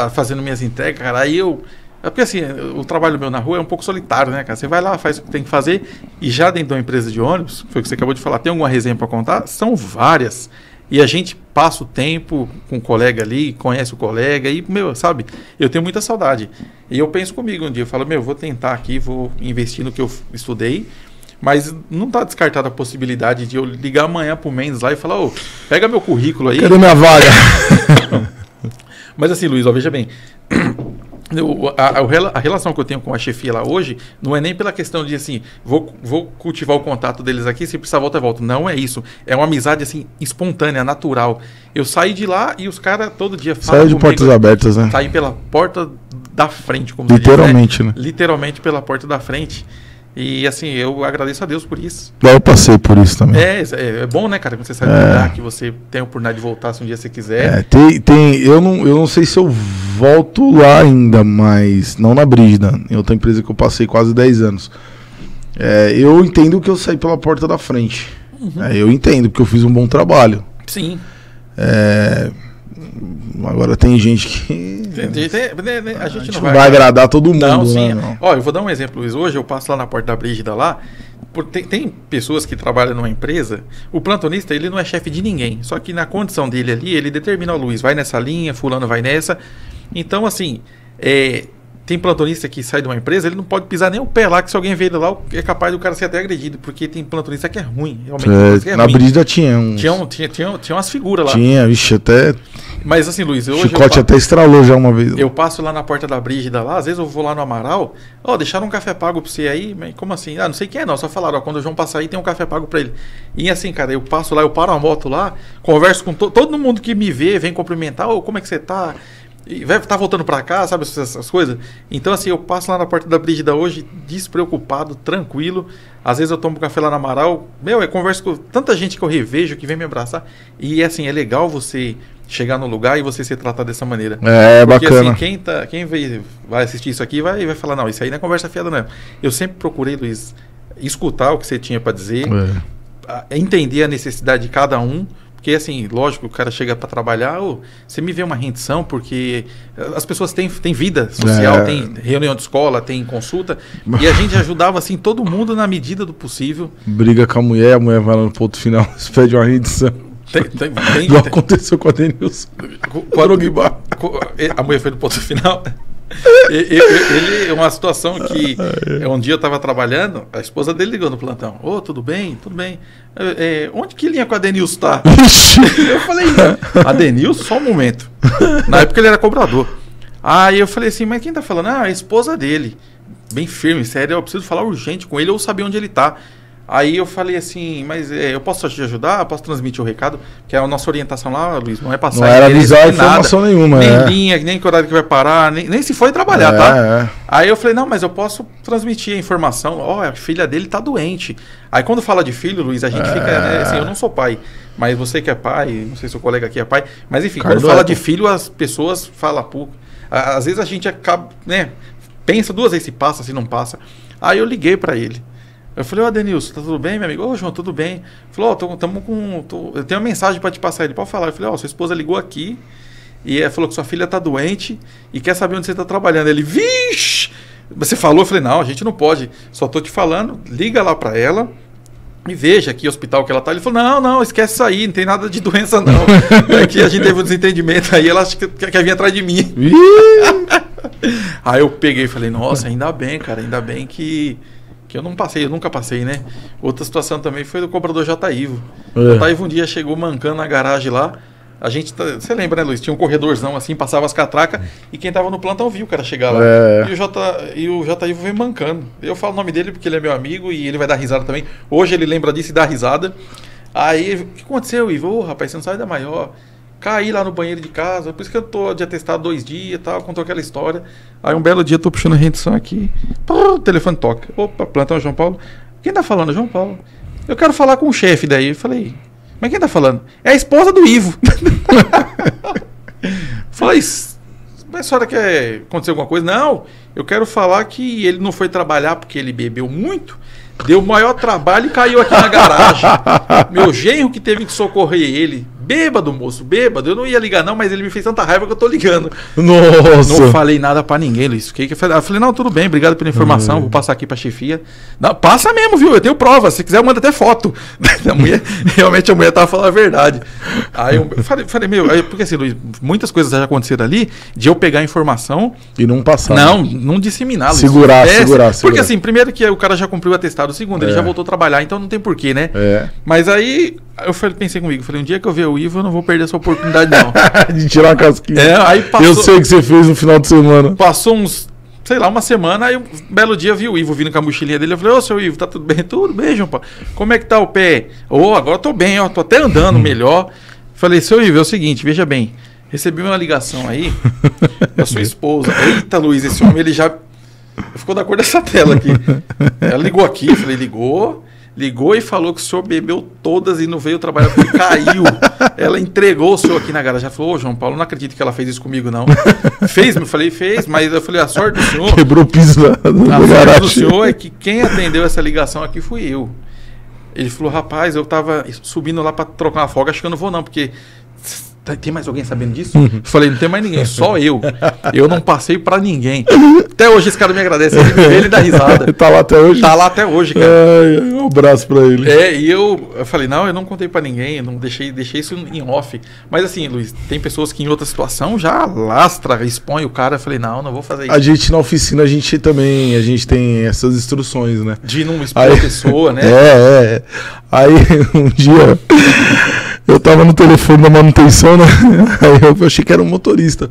fazendo minhas entregas, cara, aí eu... É porque assim, o trabalho meu na rua é um pouco solitário, né, cara? Você vai lá, faz o que tem que fazer e já dentro de uma empresa de ônibus, foi o que você acabou de falar, tem alguma resenha para contar? São várias. E a gente passa o tempo com o colega ali, conhece o colega e, meu, sabe? Eu tenho muita saudade. E eu penso comigo um dia, eu falo, meu, vou tentar aqui, vou investir no que eu estudei, mas não está descartada a possibilidade de eu ligar amanhã pro Mendes lá e falar, ô, pega meu currículo aí. Cadê minha vaga? Mas assim, Luiz, ó, veja bem... A relação que eu tenho com a chefia lá hoje não é nem pela questão de assim, vou cultivar o contato deles aqui, se precisar volta. Não é isso. É uma amizade assim, espontânea, natural. Eu saí de lá e os caras todo dia falam Saiu de portas abertas, né? Saí pela porta da frente, como literalmente, diz, né? Literalmente pela porta da frente. E assim, eu agradeço a Deus por isso. Eu passei por isso também. É bom, né, cara? Quando você sai do lugar, que você tem a oportunidade de voltar se um dia você quiser. Eu não sei se eu volto lá ainda, mas não na Brígida, em outra empresa que eu passei quase 10 anos. Eu entendo que eu saí pela porta da frente. Uhum. Eu entendo, porque eu fiz um bom trabalho. Sim. Agora tem gente que... A gente não vai agradar todo mundo. Não, sim. Não. Ó, eu vou dar um exemplo, Luiz. Hoje eu passo lá na porta da Brígida lá. Tem pessoas que trabalham numa empresa. O plantonista, ele não é chefe de ninguém. Só que na condição dele ali, ele determina, ó, Luiz, vai nessa linha, fulano vai nessa. Então, assim, tem plantonista que sai de uma empresa, ele não pode pisar nem o pé lá, que se alguém ver ele lá, é capaz do cara ser até agredido, porque tem plantonista que é ruim. Realmente, na Brígida tinha umas figuras lá. Tinha, vixe, até... Mas assim, Luiz, hoje Chicote até estralou já uma vez. Eu passo lá na porta da Brígida lá, às vezes eu vou lá no Amaral, deixaram um café pago pra você aí, mas como assim? Não sei quem é não, só falaram, quando o João passar aí tem um café pago pra ele. E assim, cara, eu passo lá, eu paro a moto lá, converso com todo mundo que me vê, vem cumprimentar, como é que você tá? E vai estar voltando pra cá, sabe, essas coisas. Então assim, eu passo lá na porta da Brígida hoje, despreocupado, tranquilo. Às vezes eu tomo café lá no Amaral, eu converso com tanta gente que eu revejo, que vem me abraçar. E assim, é legal você chegar no lugar e você ser tratado dessa maneira. Porque, bacana. Assim, quem vai assistir isso aqui vai falar, não, isso aí não é conversa fiada, não. Eu sempre procurei, Luiz, escutar o que você tinha para dizer, entender a necessidade de cada um, Porque, assim, lógico, o cara chega para trabalhar, você me vê uma rendição, porque as pessoas têm vida social, tem reunião de escola, tem consulta, e a gente ajudava, assim, todo mundo na medida do possível. Briga com a mulher vai lá no ponto final, você pede uma rendição. Já aconteceu com a Denilson. A mulher foi do ponto final. Ele é uma situação que um dia eu estava trabalhando, a esposa dele ligou no plantão. Ô, tudo bem? Tudo bem. Onde que linha com a Denilson tá? Eu falei, a Denilson, só um momento. Na época ele era cobrador. Aí eu falei assim, mas quem tá falando? Ah, a esposa dele. Bem firme, sério, eu preciso falar urgente com ele ou saber onde ele tá. Aí eu falei assim, mas eu posso te ajudar? Posso transmitir o recado? Que a nossa orientação lá, Luiz, não é passar... Não era avisar informação nenhuma. Nem linha, nem que horário que vai parar, nem se foi trabalhar, tá? Aí eu falei, não, mas eu posso transmitir a informação. A filha dele tá doente. Aí quando fala de filho, Luiz, a gente fica... Né, assim, eu não sou pai, mas você que é pai, não sei se o colega aqui é pai, mas enfim, quando fala de filho, as pessoas falam, pô... Às vezes a gente acaba, né? Pensa duas vezes se passa, se não passa. Aí eu liguei pra ele. Eu falei, Denilson, tá tudo bem, meu amigo? Ô, João, tudo bem. Falou, eu tenho uma mensagem pra te passar. Ele pode falar. Eu falei, sua esposa ligou aqui e falou que sua filha tá doente e quer saber onde você tá trabalhando. Ele, vixe! Você falou? Eu falei, não, a gente não pode. Só tô te falando, liga lá pra ela e veja aqui o hospital que ela tá. Ele falou, não, esquece isso aí, não tem nada de doença não. Aqui a gente teve um desentendimento aí, ela acha que quer vir atrás de mim. Aí eu peguei e falei, nossa, ainda bem, cara, ainda bem que eu não passei, eu nunca passei, né? Outra situação também foi do cobrador J. Ivo. J. Ivo um dia chegou mancando na garagem lá. A gente, você lembra, né, Luiz? Tinha um corredorzão assim, passava as catracas e quem tava no plantão viu o cara chegar lá. E o J. Ivo veio mancando. Eu falo o nome dele porque ele é meu amigo e ele vai dar risada também. Hoje ele lembra disso e dá risada. Aí, o que aconteceu, Ivo? Rapaz, você não sai da maior. Caí lá no banheiro de casa, por isso que eu tô de atestado 2 dias e tal, contou aquela história. Aí um belo dia eu tô puxando a rendição aqui, o telefone toca. Opa, plantão João Paulo. Quem tá falando? João Paulo. Eu quero falar com o chefe daí. Eu falei, mas quem tá falando? É a esposa do Ivo. Falei, mas a senhora quer acontecer alguma coisa? Não, eu quero falar que ele não foi trabalhar porque ele bebeu muito, deu o maior trabalho e caiu aqui na garagem. Meu genro que teve que socorrer ele. Bêbado, moço, bêbado. Eu não ia ligar não, mas ele me fez tanta raiva que eu tô ligando. Nossa. Não falei nada pra ninguém, Luiz. Eu falei, não, tudo bem, obrigado pela informação, vou passar aqui pra chefia. Não, passa mesmo, viu? Eu tenho prova. Se quiser, eu mando até foto. Realmente a mulher tava falando a verdade. Aí eu falei, porque assim, Luiz, muitas coisas já aconteceram ali de eu pegar a informação e não passar. Não disseminar, Luiz. Segurar. Porque assim, primeiro que o cara já cumpriu o atestado, segundo, ele já voltou a trabalhar, então não tem porquê, né? Mas aí pensei comigo, um dia que eu ver o Ivo, eu não vou perder essa oportunidade, não. De tirar a casquinha. Aí passou, eu sei o que você fez no final de semana. Passou uma semana, aí um belo dia eu vi o Ivo vindo com a mochilinha dele. Eu falei, seu Ivo, tá tudo bem? Tudo bem, João Paulo. Como é que tá o pé? Agora eu tô bem, tô até andando melhor. Falei, seu Ivo, é o seguinte, veja bem, recebi uma ligação aí da sua esposa. Eita, Luiz, esse homem, ele já ficou da cor dessa tela aqui. Ela ligou aqui, eu falei, ligou e falou que o senhor bebeu todas e não veio trabalhar porque caiu. Ela entregou o senhor aqui na garagem. Ela falou, João Paulo, não acredito que ela fez isso comigo, não. Fez? Eu falei, fez, mas eu falei, a sorte do senhor... Quebrou o piso da garagem. A sorte do senhor é que quem atendeu essa ligação aqui fui eu. Ele falou, rapaz, eu tava subindo lá pra trocar uma folga, acho que eu não vou não, porque... Tem mais alguém sabendo disso? Eu falei, não tem mais ninguém, só eu. Eu não passei pra ninguém. Até hoje esse cara me agradece. Ele me vê, ele dá risada. Tá lá até hoje? Tá lá até hoje, cara. Um abraço pra ele. E eu falei, não, eu não contei pra ninguém, eu não deixei isso em off. Mas assim, Luiz, tem pessoas que em outra situação já lastra, expõe o cara. Eu falei, não vou fazer isso. A gente na oficina, a gente tem essas instruções, né? De não expor a pessoa, né? Aí um dia... Eu tava no telefone da manutenção, né? Aí eu achei que era um motorista.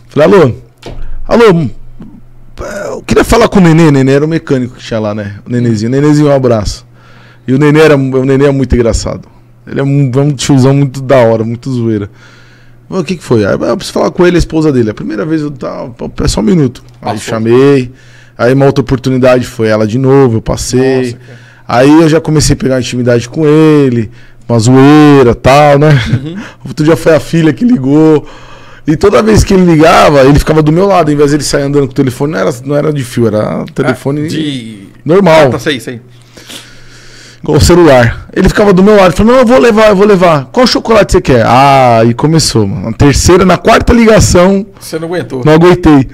Falei, alô, eu queria falar com o Nenê. Nenê era o mecânico que tinha lá, né? O Nenezinho, um abraço. E o Nenê é muito engraçado. Ele é um tiozão muito da hora, muito zoeira. O que foi? Aí eu preciso falar com ele, a esposa dele. A primeira vez eu tava, só um minuto. Aí chamei. Aí uma outra oportunidade foi ela de novo, eu passei. Nossa, aí eu já comecei a pegar intimidade com ele. Uma zoeira e tal, né? Outro dia foi a filha que ligou. E toda vez que ele ligava, ele ficava do meu lado. Ao invés de ele sair andando com o telefone, não era de fio, era telefone normal. Sei. igual o celular. Ele ficava do meu lado, falou, não, eu vou levar. Qual chocolate você quer? Ah, e começou, mano. Na quarta ligação... Você não aguentou. Não aguentei.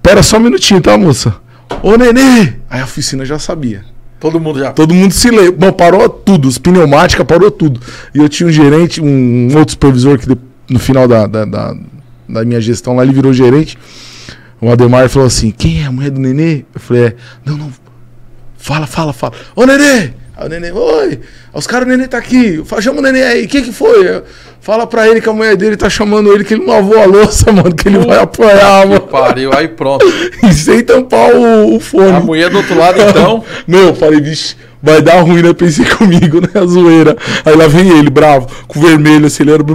Pera só um minutinho, tá, moça? Ô, Nenê! Aí a oficina já sabia. Todo mundo já. Todo mundo se lembra. Bom, parou tudo. Os pneumática parou tudo. E eu tinha um gerente, um outro supervisor que no final da minha gestão lá, ele virou gerente. O Ademar falou assim, quem é a mulher do Nenê? Eu falei, não. Fala. Ô, Nenê! Aí o Nenê, oi! Os caras, o Nenê tá aqui. Chama o Nenê aí. O que foi? Fala pra ele que a mulher dele tá chamando ele, que ele não lavou a louça, mano, que ele vai apanhar, mano. Pariu, aí pronto. E sem tampar o fone. A mulher do outro lado, então. Não, eu falei, vixe, vai dar ruim, né? Pensei comigo, né? A zoeira. Aí lá vem ele, bravo, com vermelho, assim, ele era o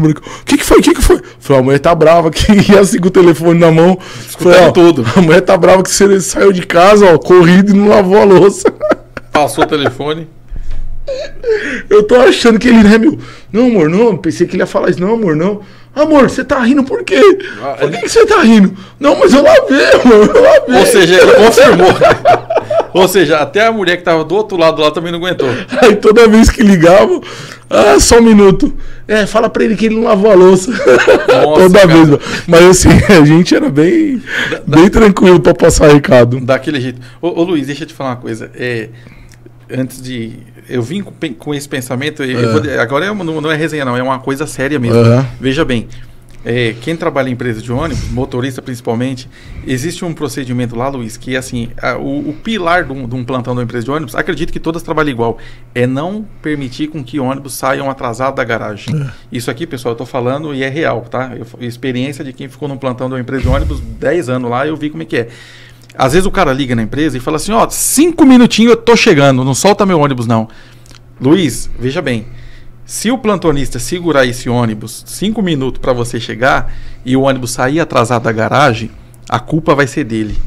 que foi? Falei, a mulher tá brava aqui, e assim com o telefone na mão. Falei, tudo. A mulher tá brava que você saiu de casa, ó, corrido e não lavou a louça. Passou o telefone. Eu tô achando que ele, né, meu? Não, amor, não. Pensei que ele ia falar isso. Não, amor, não. Amor, você tá rindo por quê? Por que você tá rindo? Não, mas eu lavei, amor, eu lavei. Ou seja, ele confirmou. Ou seja, até a mulher que tava do outro lado lá também não aguentou. Aí toda vez que ligava, só um minuto. Fala pra ele que ele não lavou a louça. Nossa, toda cara. vez. Mas assim, a gente era bem tranquilo pra passar recado. Daquele jeito. Ô Luiz, deixa eu te falar uma coisa. Antes de... Eu vim com esse pensamento, agora não é resenha não, é uma coisa séria mesmo. Veja bem, quem trabalha em empresa de ônibus, motorista principalmente, existe um procedimento lá, Luiz, que assim, o pilar de um plantão de uma empresa de ônibus, acredito que todas trabalham igual, é não permitir com que ônibus saiam atrasados da garagem. Isso aqui, pessoal, eu tô falando e é real, tá? Experiência de quem ficou num plantão de uma empresa de ônibus 10 anos lá, eu vi como é que é. Às vezes o cara liga na empresa e fala assim, 5 minutinhos eu tô chegando, não solta meu ônibus não. Luiz, veja bem, se o plantonista segurar esse ônibus 5 minutos para você chegar e o ônibus sair atrasado da garagem, a culpa vai ser dele.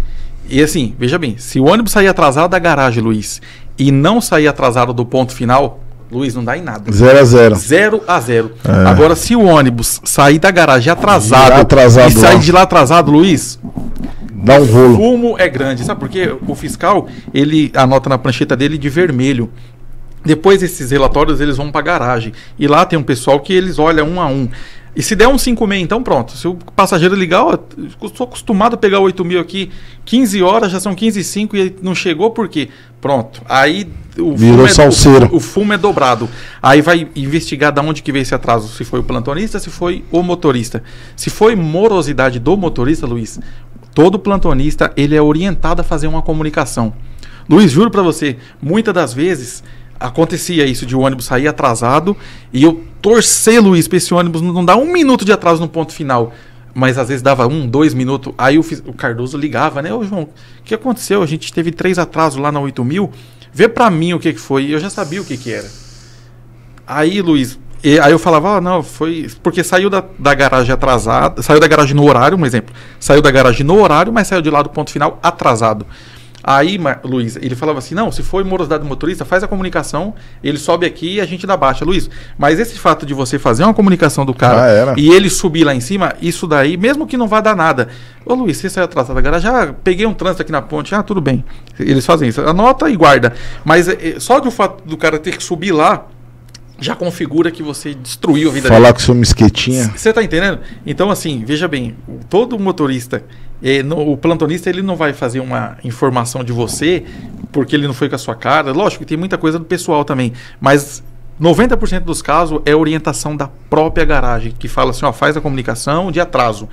E assim, veja bem, se o ônibus sair atrasado da garagem, Luiz, e não sair atrasado do ponto final, Luiz, não dá em nada. 0-0. 0-0. Agora, se o ônibus sair da garagem atrasado e sair de lá atrasado, Luiz... Dá um rolo. O fumo é grande, sabe por quê? O fiscal, ele anota na prancheta dele de vermelho. Depois esses relatórios, eles vão para a garagem. E lá tem um pessoal que eles olham um a um. E se der um 5.6, então pronto. Se o passageiro ligar, eu estou acostumado a pegar 8.000 aqui, 15 horas, já são 15h05 e não chegou, por quê? Pronto. Aí virou salseiro. O fumo é dobrado. Aí vai investigar de onde que veio esse atraso. Se foi o plantonista, se foi o motorista. Se foi morosidade do motorista, Luiz, todo plantonista, ele é orientado a fazer uma comunicação. Luiz, juro para você, muitas das vezes acontecia isso de o ônibus sair atrasado e eu torcer, Luiz, para esse ônibus não dar 1 minuto de atraso no ponto final. Mas às vezes dava 1, 2 minutos. Aí o Cardoso ligava, né? Ô, João, o que aconteceu? A gente teve 3 atrasos lá na 8.000. Vê para mim o que foi. Eu já sabia o que era. Aí, Luiz... aí eu falava, não, foi... Porque saiu da garagem atrasado, saiu da garagem no horário, um exemplo. Saiu da garagem no horário, mas saiu de lá do ponto final atrasado. Aí, Luiz, ele falava assim, não, se for morosidade do motorista, faz a comunicação, ele sobe aqui e a gente dá baixa. Luiz, mas esse fato de você fazer uma comunicação do cara e ele subir lá em cima, isso daí, mesmo que não vá dar nada. Ô Luiz, você saiu atrasado da garagem, peguei um trânsito aqui na ponte, tudo bem. Eles fazem isso, anota e guarda. Mas só do fato do cara ter que subir lá, já configura que você destruiu a vida dele. Falar com o seu misquetinha. Você tá entendendo? Então, assim, veja bem, todo motorista, o plantonista, ele não vai fazer uma informação de você porque ele não foi com a sua cara. Lógico que tem muita coisa do pessoal também, mas 90% dos casos é orientação da própria garagem, que fala assim, faz a comunicação de atraso.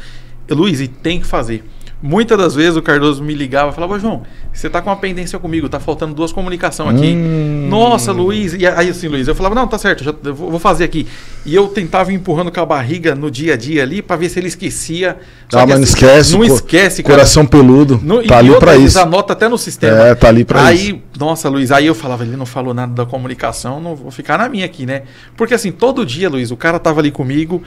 Luiz, e tem que fazer. Muitas das vezes o Cardoso me ligava e falava, João, você tá com uma pendência comigo, tá faltando 2 comunicações aqui. Nossa, Luiz. E aí assim, Luiz, eu falava, não, tá certo, eu vou fazer aqui. E eu tentava empurrando com a barriga no dia a dia ali pra ver se ele esquecia. Só que, mas não esquece. Não esquece, cara. Coração peludo. Tá ali pra isso. Anota até no sistema. Tá ali pra isso. Aí, nossa, Luiz, aí eu falava, ele não falou nada da comunicação, não vou ficar na minha aqui, né? Porque assim, todo dia, Luiz, o cara tava ali comigo,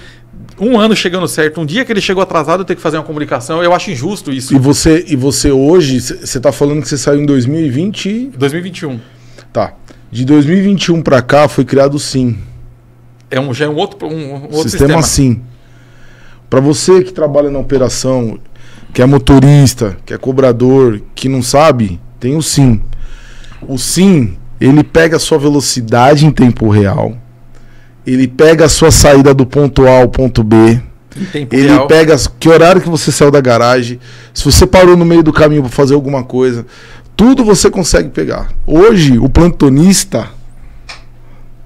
1 ano chegando certo, um dia que ele chegou atrasado, eu tenho que fazer uma comunicação, eu acho injusto isso. E você hoje, você tá falando que você saiu em 2020... 2021. Tá. De 2021 pra cá foi criado o SIM. Já é um outro sistema SIM. Pra você que trabalha na operação, que é motorista, que é cobrador, que não sabe, tem o SIM. O SIM, Ele pega a sua velocidade em tempo real. Ele pega a sua saída do ponto A ao ponto B. Em tempo Ele real. pega que horário que você saiu da garagem. Se você parou no meio do caminho para fazer alguma coisa. Tudo você consegue pegar. Hoje, o plantonista,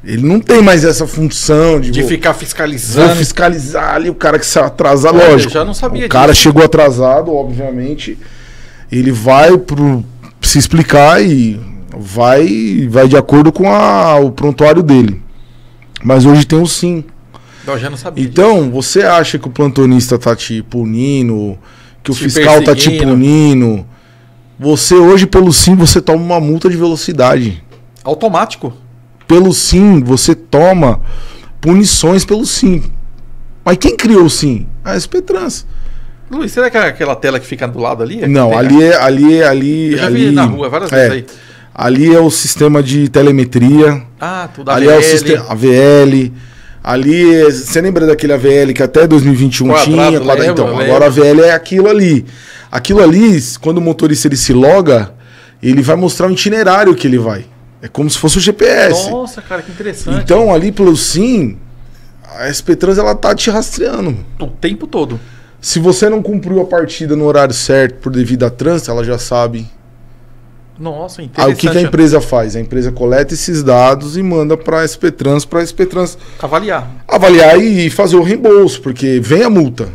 ele não tem mais essa função de ficar fiscalizando. vou fiscalizar ali o cara que saiu atrasado. Olha, Lógico, eu já não sabia o cara disso. chegou atrasado, obviamente. Ele vai se explicar e vai de acordo com o prontuário dele. Mas hoje tem o SIM. Eu já não sabia. Então, você acha que o plantonista tá te punindo, que o Te fiscal tá te perseguindo. punindo? Você hoje, pelo SIM, você toma uma multa de velocidade. Automático. Pelo SIM, você toma punições pelo SIM. Mas quem criou o SIM? A SP Trans. Luiz, será que é aquela tela que fica do lado ali? Não, ali. Eu já vi na rua várias vezes aí. Ali é o sistema de telemetria. Ah, tudo Ali é o sistema AVL. Ali, você lembra daquele AVL que até 2021 tinha? Lembro, Então, lembro. agora a AVL é aquilo ali. Aquilo ali, quando o motorista ele se loga, ele vai mostrar o itinerário que ele vai. É como se fosse o GPS. Nossa, cara, que interessante. Então, ali pelo SIM, a SP Trans ela tá te rastreando. O tempo todo. Se você não cumpriu a partida no horário certo por devido a trânsito, ela já sabe. Nossa, Aí interessante. o que a empresa faz? A empresa coleta esses dados e manda para a SP Trans Avaliar. avaliar e fazer o reembolso, porque vem a multa.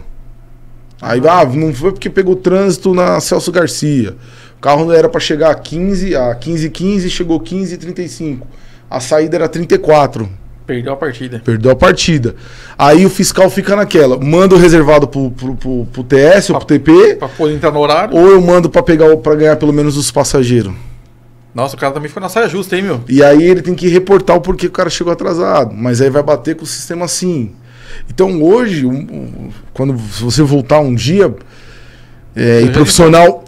Aí não foi porque pegou trânsito na Celso Garcia. O carro era para chegar a 15h15, chegou 15h35. A saída era 34. Perdeu a partida. Perdeu a partida. Aí o fiscal fica naquela. Manda o reservado pro TS ou pro TP, Pra poder entrar no horário. ou eu mando para ganhar pelo menos os passageiros. Nossa, o cara também ficou na saia justa, hein, meu? E aí ele tem que reportar o porquê que o cara chegou atrasado. Mas aí vai bater com o sistema assim. Então hoje, quando você voltar um dia, e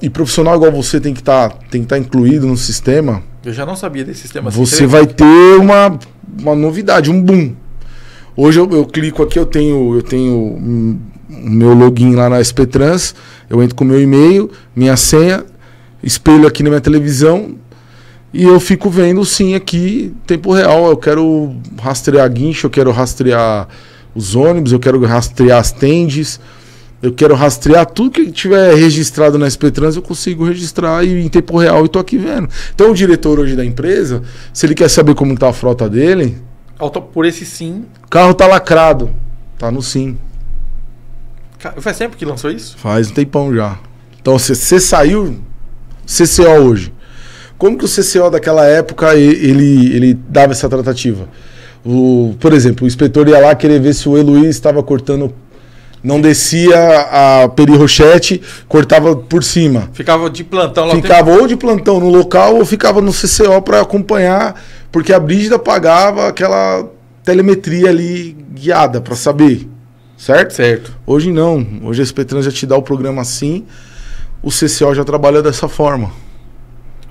profissional igual você tem que estar incluído no sistema, Eu já não sabia desse sistema. você vai ter uma novidade, um boom. Hoje eu clico aqui, eu tenho o meu login lá na SP Trans, eu entro com o meu e-mail, minha senha, espelho aqui na minha televisão e eu fico vendo sim aqui, tempo real. Eu quero rastrear guincho, eu quero rastrear os ônibus, eu quero rastrear as tendes, eu quero rastrear tudo que tiver registrado na SP Trans, eu consigo registrar e em tempo real e tô aqui vendo. Então o diretor hoje da empresa, se ele quer saber como está a frota dele, Por esse sim. o carro tá lacrado, tá no SIM. Faz tempo que lançou isso? Faz um tempão já. Então você saiu CCO hoje. Como que o CCO daquela época ele dava essa tratativa? Por exemplo, o inspetor ia lá querer ver se o Eloy estava cortando, não descia a Peri Rochete, cortava por cima. Ficava de plantão lá. Ficava ou de plantão no local ou ficava no CCO para acompanhar, porque a Brígida pagava aquela telemetria ali guiada para saber, certo? Certo. Hoje não, hoje a SP Trans já te dá o programa assim, o CCO já trabalha dessa forma.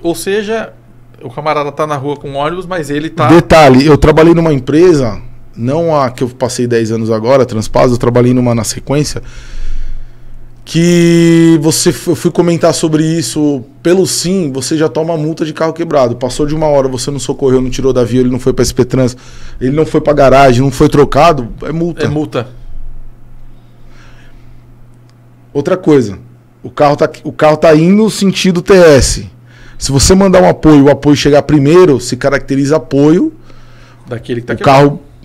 Ou seja, o camarada tá na rua com ônibus, mas ele tá... Detalhe, eu trabalhei numa empresa, não a que eu passei 10 anos agora, Transpaso, eu trabalhei numa na sequência, que eu fui comentar sobre isso, pelo SIM, você já toma multa de carro quebrado. Passou de 1 hora, você não socorreu, não tirou da via, ele não foi pra SP Trans, ele não foi pra garagem, não foi trocado, é multa. É multa. Outra coisa, o carro tá indo no sentido TS. Se você mandar um apoio, o apoio chegar primeiro, se caracteriza apoio, Daquele que tá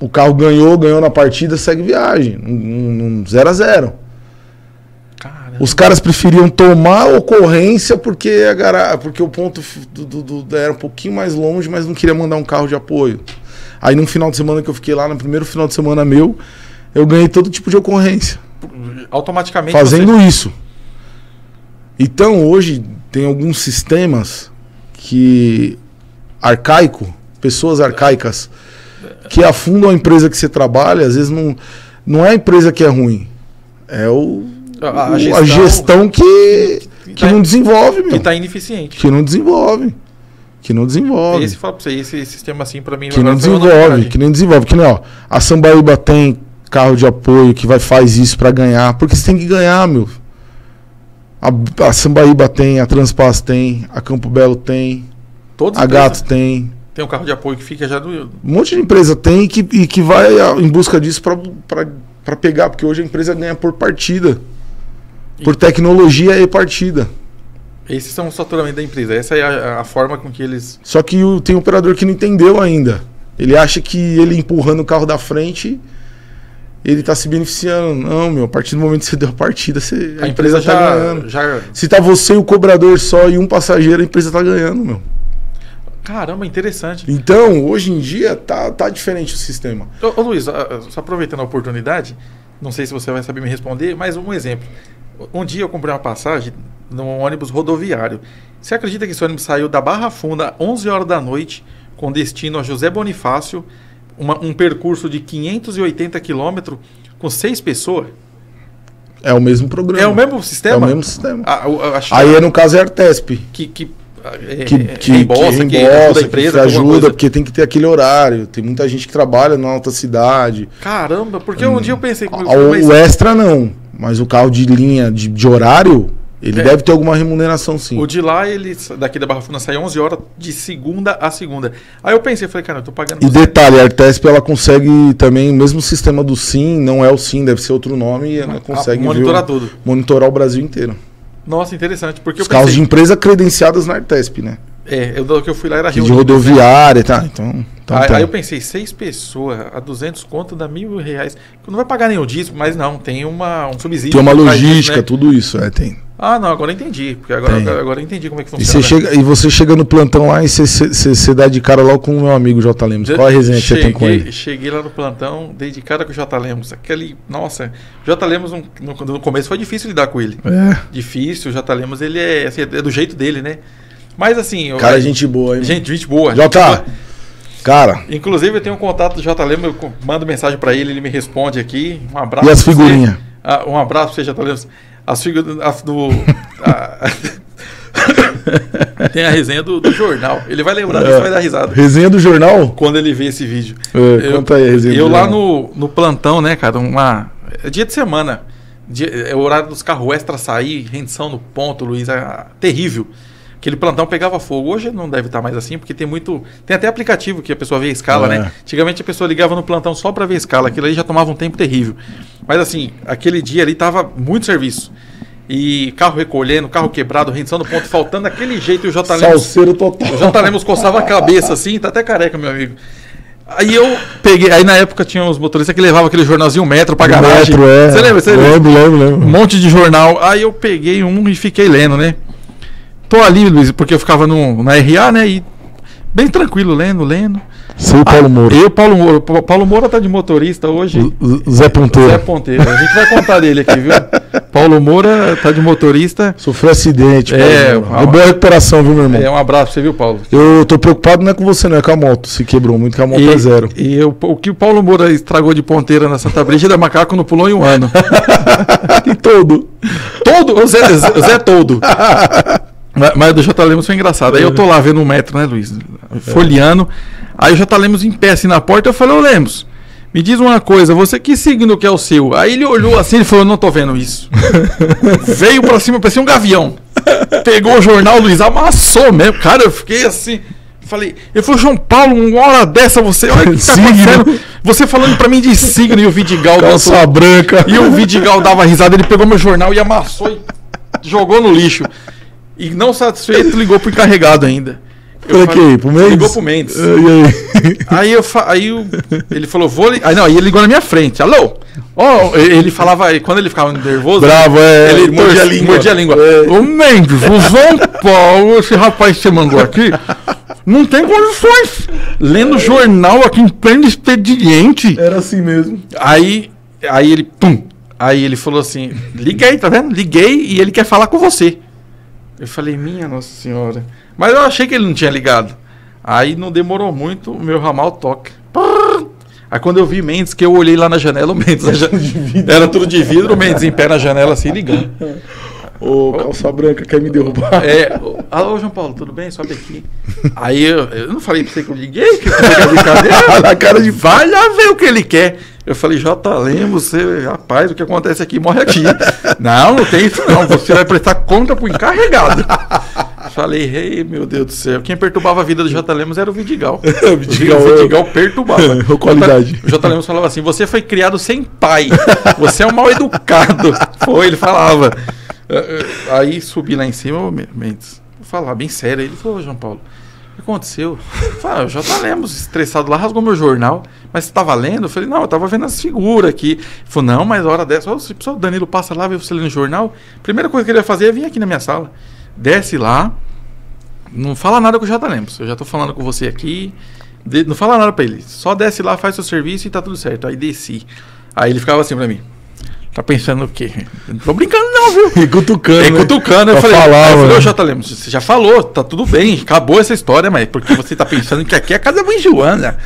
o carro ganhou na partida, segue viagem, 0-0. Caramba. Os caras preferiam tomar ocorrência porque o ponto era um pouquinho mais longe, mas não queria mandar um carro de apoio. Aí num final de semana que eu fiquei lá, no primeiro final de semana meu, eu ganhei todo tipo de ocorrência. Automaticamente Fazendo isso. Então hoje tem alguns sistemas pessoas arcaicas, que afundam a empresa que você trabalha. Às vezes não é a empresa que é ruim, é a gestão que não desenvolve, meu. Que tá ineficiente. Que não desenvolve. Esse fala pra você, esse sistema assim pra mim... Que não desenvolve. Que nem, ó, a Sambaíba tem carro de apoio que faz isso pra ganhar, porque você tem que ganhar, meu. A Sambaíba tem, a Transpass tem, a Campo Belo tem, Todas a Gato tem. Tem um carro de apoio que fica já do... Um monte de empresa tem e que vai em busca disso para pegar, porque hoje a empresa ganha por partida. Por tecnologia e partida. Esses são os faturamentos da empresa. Essa é a forma com que eles... Só que tem um operador que não entendeu ainda. Ele acha que ele empurrando o carro da frente, ele está se beneficiando. Não, meu, a partir do momento que você deu a partida, a empresa está ganhando. Se tá você e o cobrador só e um passageiro, a empresa está ganhando, meu. Caramba, interessante. Então, hoje em dia, tá diferente o sistema. Ô Luiz, só aproveitando a oportunidade, não sei se você vai saber me responder, mas um exemplo. Um dia eu comprei uma passagem num ônibus rodoviário. Você acredita que esse ônibus saiu da Barra Funda 11 horas da noite, com destino a José Bonifácio, um percurso de 580 quilômetros, com 6 pessoas? É o mesmo programa. É o mesmo sistema? É o mesmo sistema. Aí, no caso, é a Artesp. Que reembolsa, que ajuda a empresa. Que ajuda, porque tem que ter aquele horário. Tem muita gente que trabalha na alta cidade. Caramba, porque um dia eu pensei... O extra não, mas o carro de linha de horário... Ele deve ter alguma remuneração, sim. O de lá, daqui da Barra Funda, sai 11 horas de segunda a segunda. Aí eu pensei, falei, cara, eu tô pagando... E detalhe, a Artesp, ela consegue também, o mesmo sistema do SIM, não é o SIM, deve ser outro nome, e ela consegue monitorar tudo. Monitorar o Brasil inteiro. Nossa, interessante. Porque os carros de empresa credenciados na Artesp, né? O que eu fui lá era de rodoviária, tá? Então aí eu pensei, 6 pessoas a 200 conto dá R$1.000. Não vai pagar nenhum disco, mas não, tem um subsídio. Tem uma logística, tudo isso, tem. Ah, não, agora eu entendi. Porque agora eu entendi como é que funciona. E você chega no plantão lá e você dá de cara logo com o meu amigo J. Lemos. Qual a resenha que você tem com ele? Cheguei lá no plantão, dei de cara com o J. Lemos. Nossa, J. Lemos no começo foi difícil lidar com ele. Difícil, o J. Lemos ele é do jeito dele, né? Mas assim... Cara, gente boa, hein? Gente boa. J. Cara... Inclusive eu tenho um contato do J. Lemos, eu mando mensagem pra ele me responde aqui. Um abraço. E as figurinhas? Um abraço pra você, J. Lemos. As figuras do... Tem a resenha do jornal. Ele vai lembrar disso, vai dar risada. Resenha do jornal? Quando ele vê esse vídeo. Conta aí a resenha do jornal. Eu lá no plantão, né, cara? Dia de semana. É o horário dos carros extra sair, rendição no ponto, Luiz. Terrível. Aquele plantão pegava fogo. Hoje não deve estar mais assim, porque tem até aplicativo que a pessoa vê a escala, né? Antigamente a pessoa ligava no plantão só para ver a escala. Aquilo aí já tomava um tempo terrível. Mas assim, aquele dia ali tava muito serviço. E carro recolhendo, carro quebrado, rendição no ponto, faltando daquele jeito. E o J. Lemos... Salseiro total. O J. Lemos coçava a cabeça assim, tá até careca, meu amigo. Aí eu peguei... Aí na época tinha uns motoristas que levavam aquele jornalzinho Metro pra garagem. Você lembra? Lembro. Um monte de jornal. Aí eu peguei um e fiquei lendo, né? Tô ali, Luiz, porque eu ficava na RA, né? E bem tranquilo, lendo. Sei o Paulo Moura. Paulo Moura. Paulo Moura tá de motorista hoje. Zé Ponteiro. A gente vai contar dele aqui, viu? Paulo Moura tá de motorista. Sofreu acidente. Boa recuperação, viu, meu irmão? Um abraço pra você, viu, Paulo? Eu tô preocupado não é com você, não é com a moto. Se quebrou muito, que a moto é zero. E o que o Paulo Moura estragou de ponteira na Santa Brígida, macaco não pulou em um ano. E todo? O Zé todo. Mas o J. Lemos foi engraçado. Aí eu tô lá vendo o Metro, né, Luiz? Folheando. Aí o J. Lemos em pé assim na porta. Eu falei, ô Lemos, me diz uma coisa, você que signo que é o seu? Aí ele olhou assim e falou, não tô vendo isso. Veio pra cima, parecia um gavião. Pegou o jornal, Luiz, amassou mesmo. Cara, eu fiquei assim. Ele falou, João Paulo, uma hora dessa você. Olha o que tá acontecendo. Você falando pra mim de signo e o Vidigal. Calça branca. E o Vidigal dava risada, ele pegou meu jornal e amassou e jogou no lixo. E não satisfeito, ligou pro encarregado ainda. Pro Mendes? Ligou pro Mendes. Aí ele falou, Aí ele ligou na minha frente. Alô? Ele falava, quando ele ficava nervoso. Bravo, ele mordia a língua. Ô Mendes, o João Paulo, esse rapaz que você mandou aqui, não tem condições. Lendo jornal aqui em pleno expediente. Era assim mesmo. Aí ele, Aí ele falou assim, liguei, tá vendo? Liguei e ele quer falar com você. Eu falei, minha Nossa Senhora. Mas eu achei que ele não tinha ligado. Aí não demorou muito, o meu ramal toca. Aí quando eu vi Mendes, que eu olhei lá na janela, o Mendes era tudo de vidro, o Mendes em pé na janela assim, ligando. Calça branca quer me derrubar. Alô, João Paulo, tudo bem? Sobe aqui. Aí eu não falei pra você que eu liguei, que eu peguei a brincadeira. Na cara de vai lá ver o que ele quer. Eu falei, J. Lemos, rapaz, o que acontece aqui morre aqui. Não tem isso não, você vai prestar conta pro encarregado. Falei, ei, meu Deus do céu. Quem perturbava a vida do J. Lemos era o Vidigal. O Vidigal perturbava. Qualidade. O J. Lemos falava assim, você foi criado sem pai. Você é um mal educado. Foi, ele falava. Aí subi lá em cima, ô Mendes, vou falar bem sério. Ele falou, João Paulo, o que aconteceu? Eu falei, o J. Lemos, estressado lá, rasgou meu jornal. Mas você estava lendo? Eu falei, não, eu estava vendo as figuras aqui. Ele falou, não, mas a hora dessa, se o Danilo passa lá, vê você lendo o jornal, a primeira coisa que ele ia fazer é vir aqui na minha sala. Desce lá, não fala nada com o J. Lemos. Eu já tô falando com você aqui. Não fala nada pra ele. Só desce lá, faz seu serviço e tá tudo certo. Aí desci. Aí ele ficava assim pra mim. Tá pensando o quê? Não tô brincando não, viu? E cutucando, né? Cutucando. Eu falei, ô J. Lemos, você já falou, tá tudo bem, acabou essa história, mas porque você tá pensando que aqui é a casa da mãe Joana.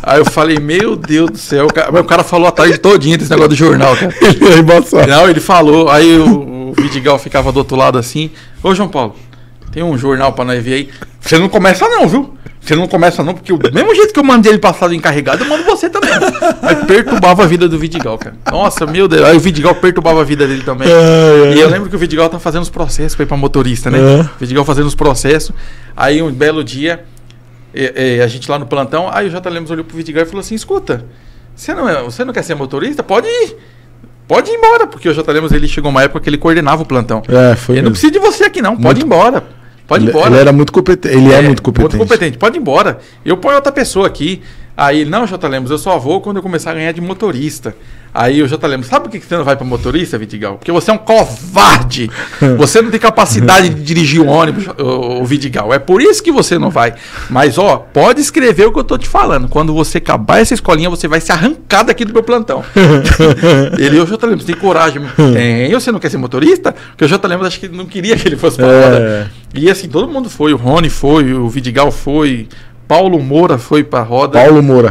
Aí eu falei, meu Deus do céu, o cara falou a tarde todinha desse negócio do jornal, cara. Ele é embaçado. Não, ele falou, aí o Vidigal ficava do outro lado assim, ô João Paulo, tem um jornal pra nós ver aí. Você não começa não, viu? Você não começa não, porque do mesmo jeito que eu mandei ele passar do encarregado, eu mando você também. Aí perturbava a vida do Vidigal, cara. Nossa, meu Deus. Aí o Vidigal perturbava a vida dele também. E eu lembro que o Vidigal tá fazendo os processos pra ir pra motorista, né? O Vidigal fazendo os processos. Aí um belo dia, a gente lá no plantão, aí o J. Lemos olhou pro Vidigal e falou assim, escuta, você não quer ser motorista? Pode ir. Pode ir embora, porque o J. Lemos, ele chegou uma época que ele coordenava o plantão. Foi ele não precisa de você aqui não, pode ir embora. Pode ir embora. Ele era muito competente. Ele é muito competente. Muito competente. Pode ir embora. Eu ponho outra pessoa aqui. Aí, não, J. Lemos, eu só vou quando eu começar a ganhar de motorista. Aí o J. Lemos, sabe por que você não vai para motorista, Vidigal? Porque você é um covarde. Você não tem capacidade de dirigir o ônibus, o Vidigal. É por isso que você não vai. Mas, ó, pode escrever o que eu tô te falando. Quando você acabar essa escolinha, você vai se arrancar daqui do meu plantão. Ele, o J. Lemos, tem coragem? Tem. Você não quer ser motorista? Porque o J. Lemos acho que não queria que ele fosse pra roda. E assim, todo mundo foi. O Rony foi, o Vidigal foi. Paulo Moura foi pra roda.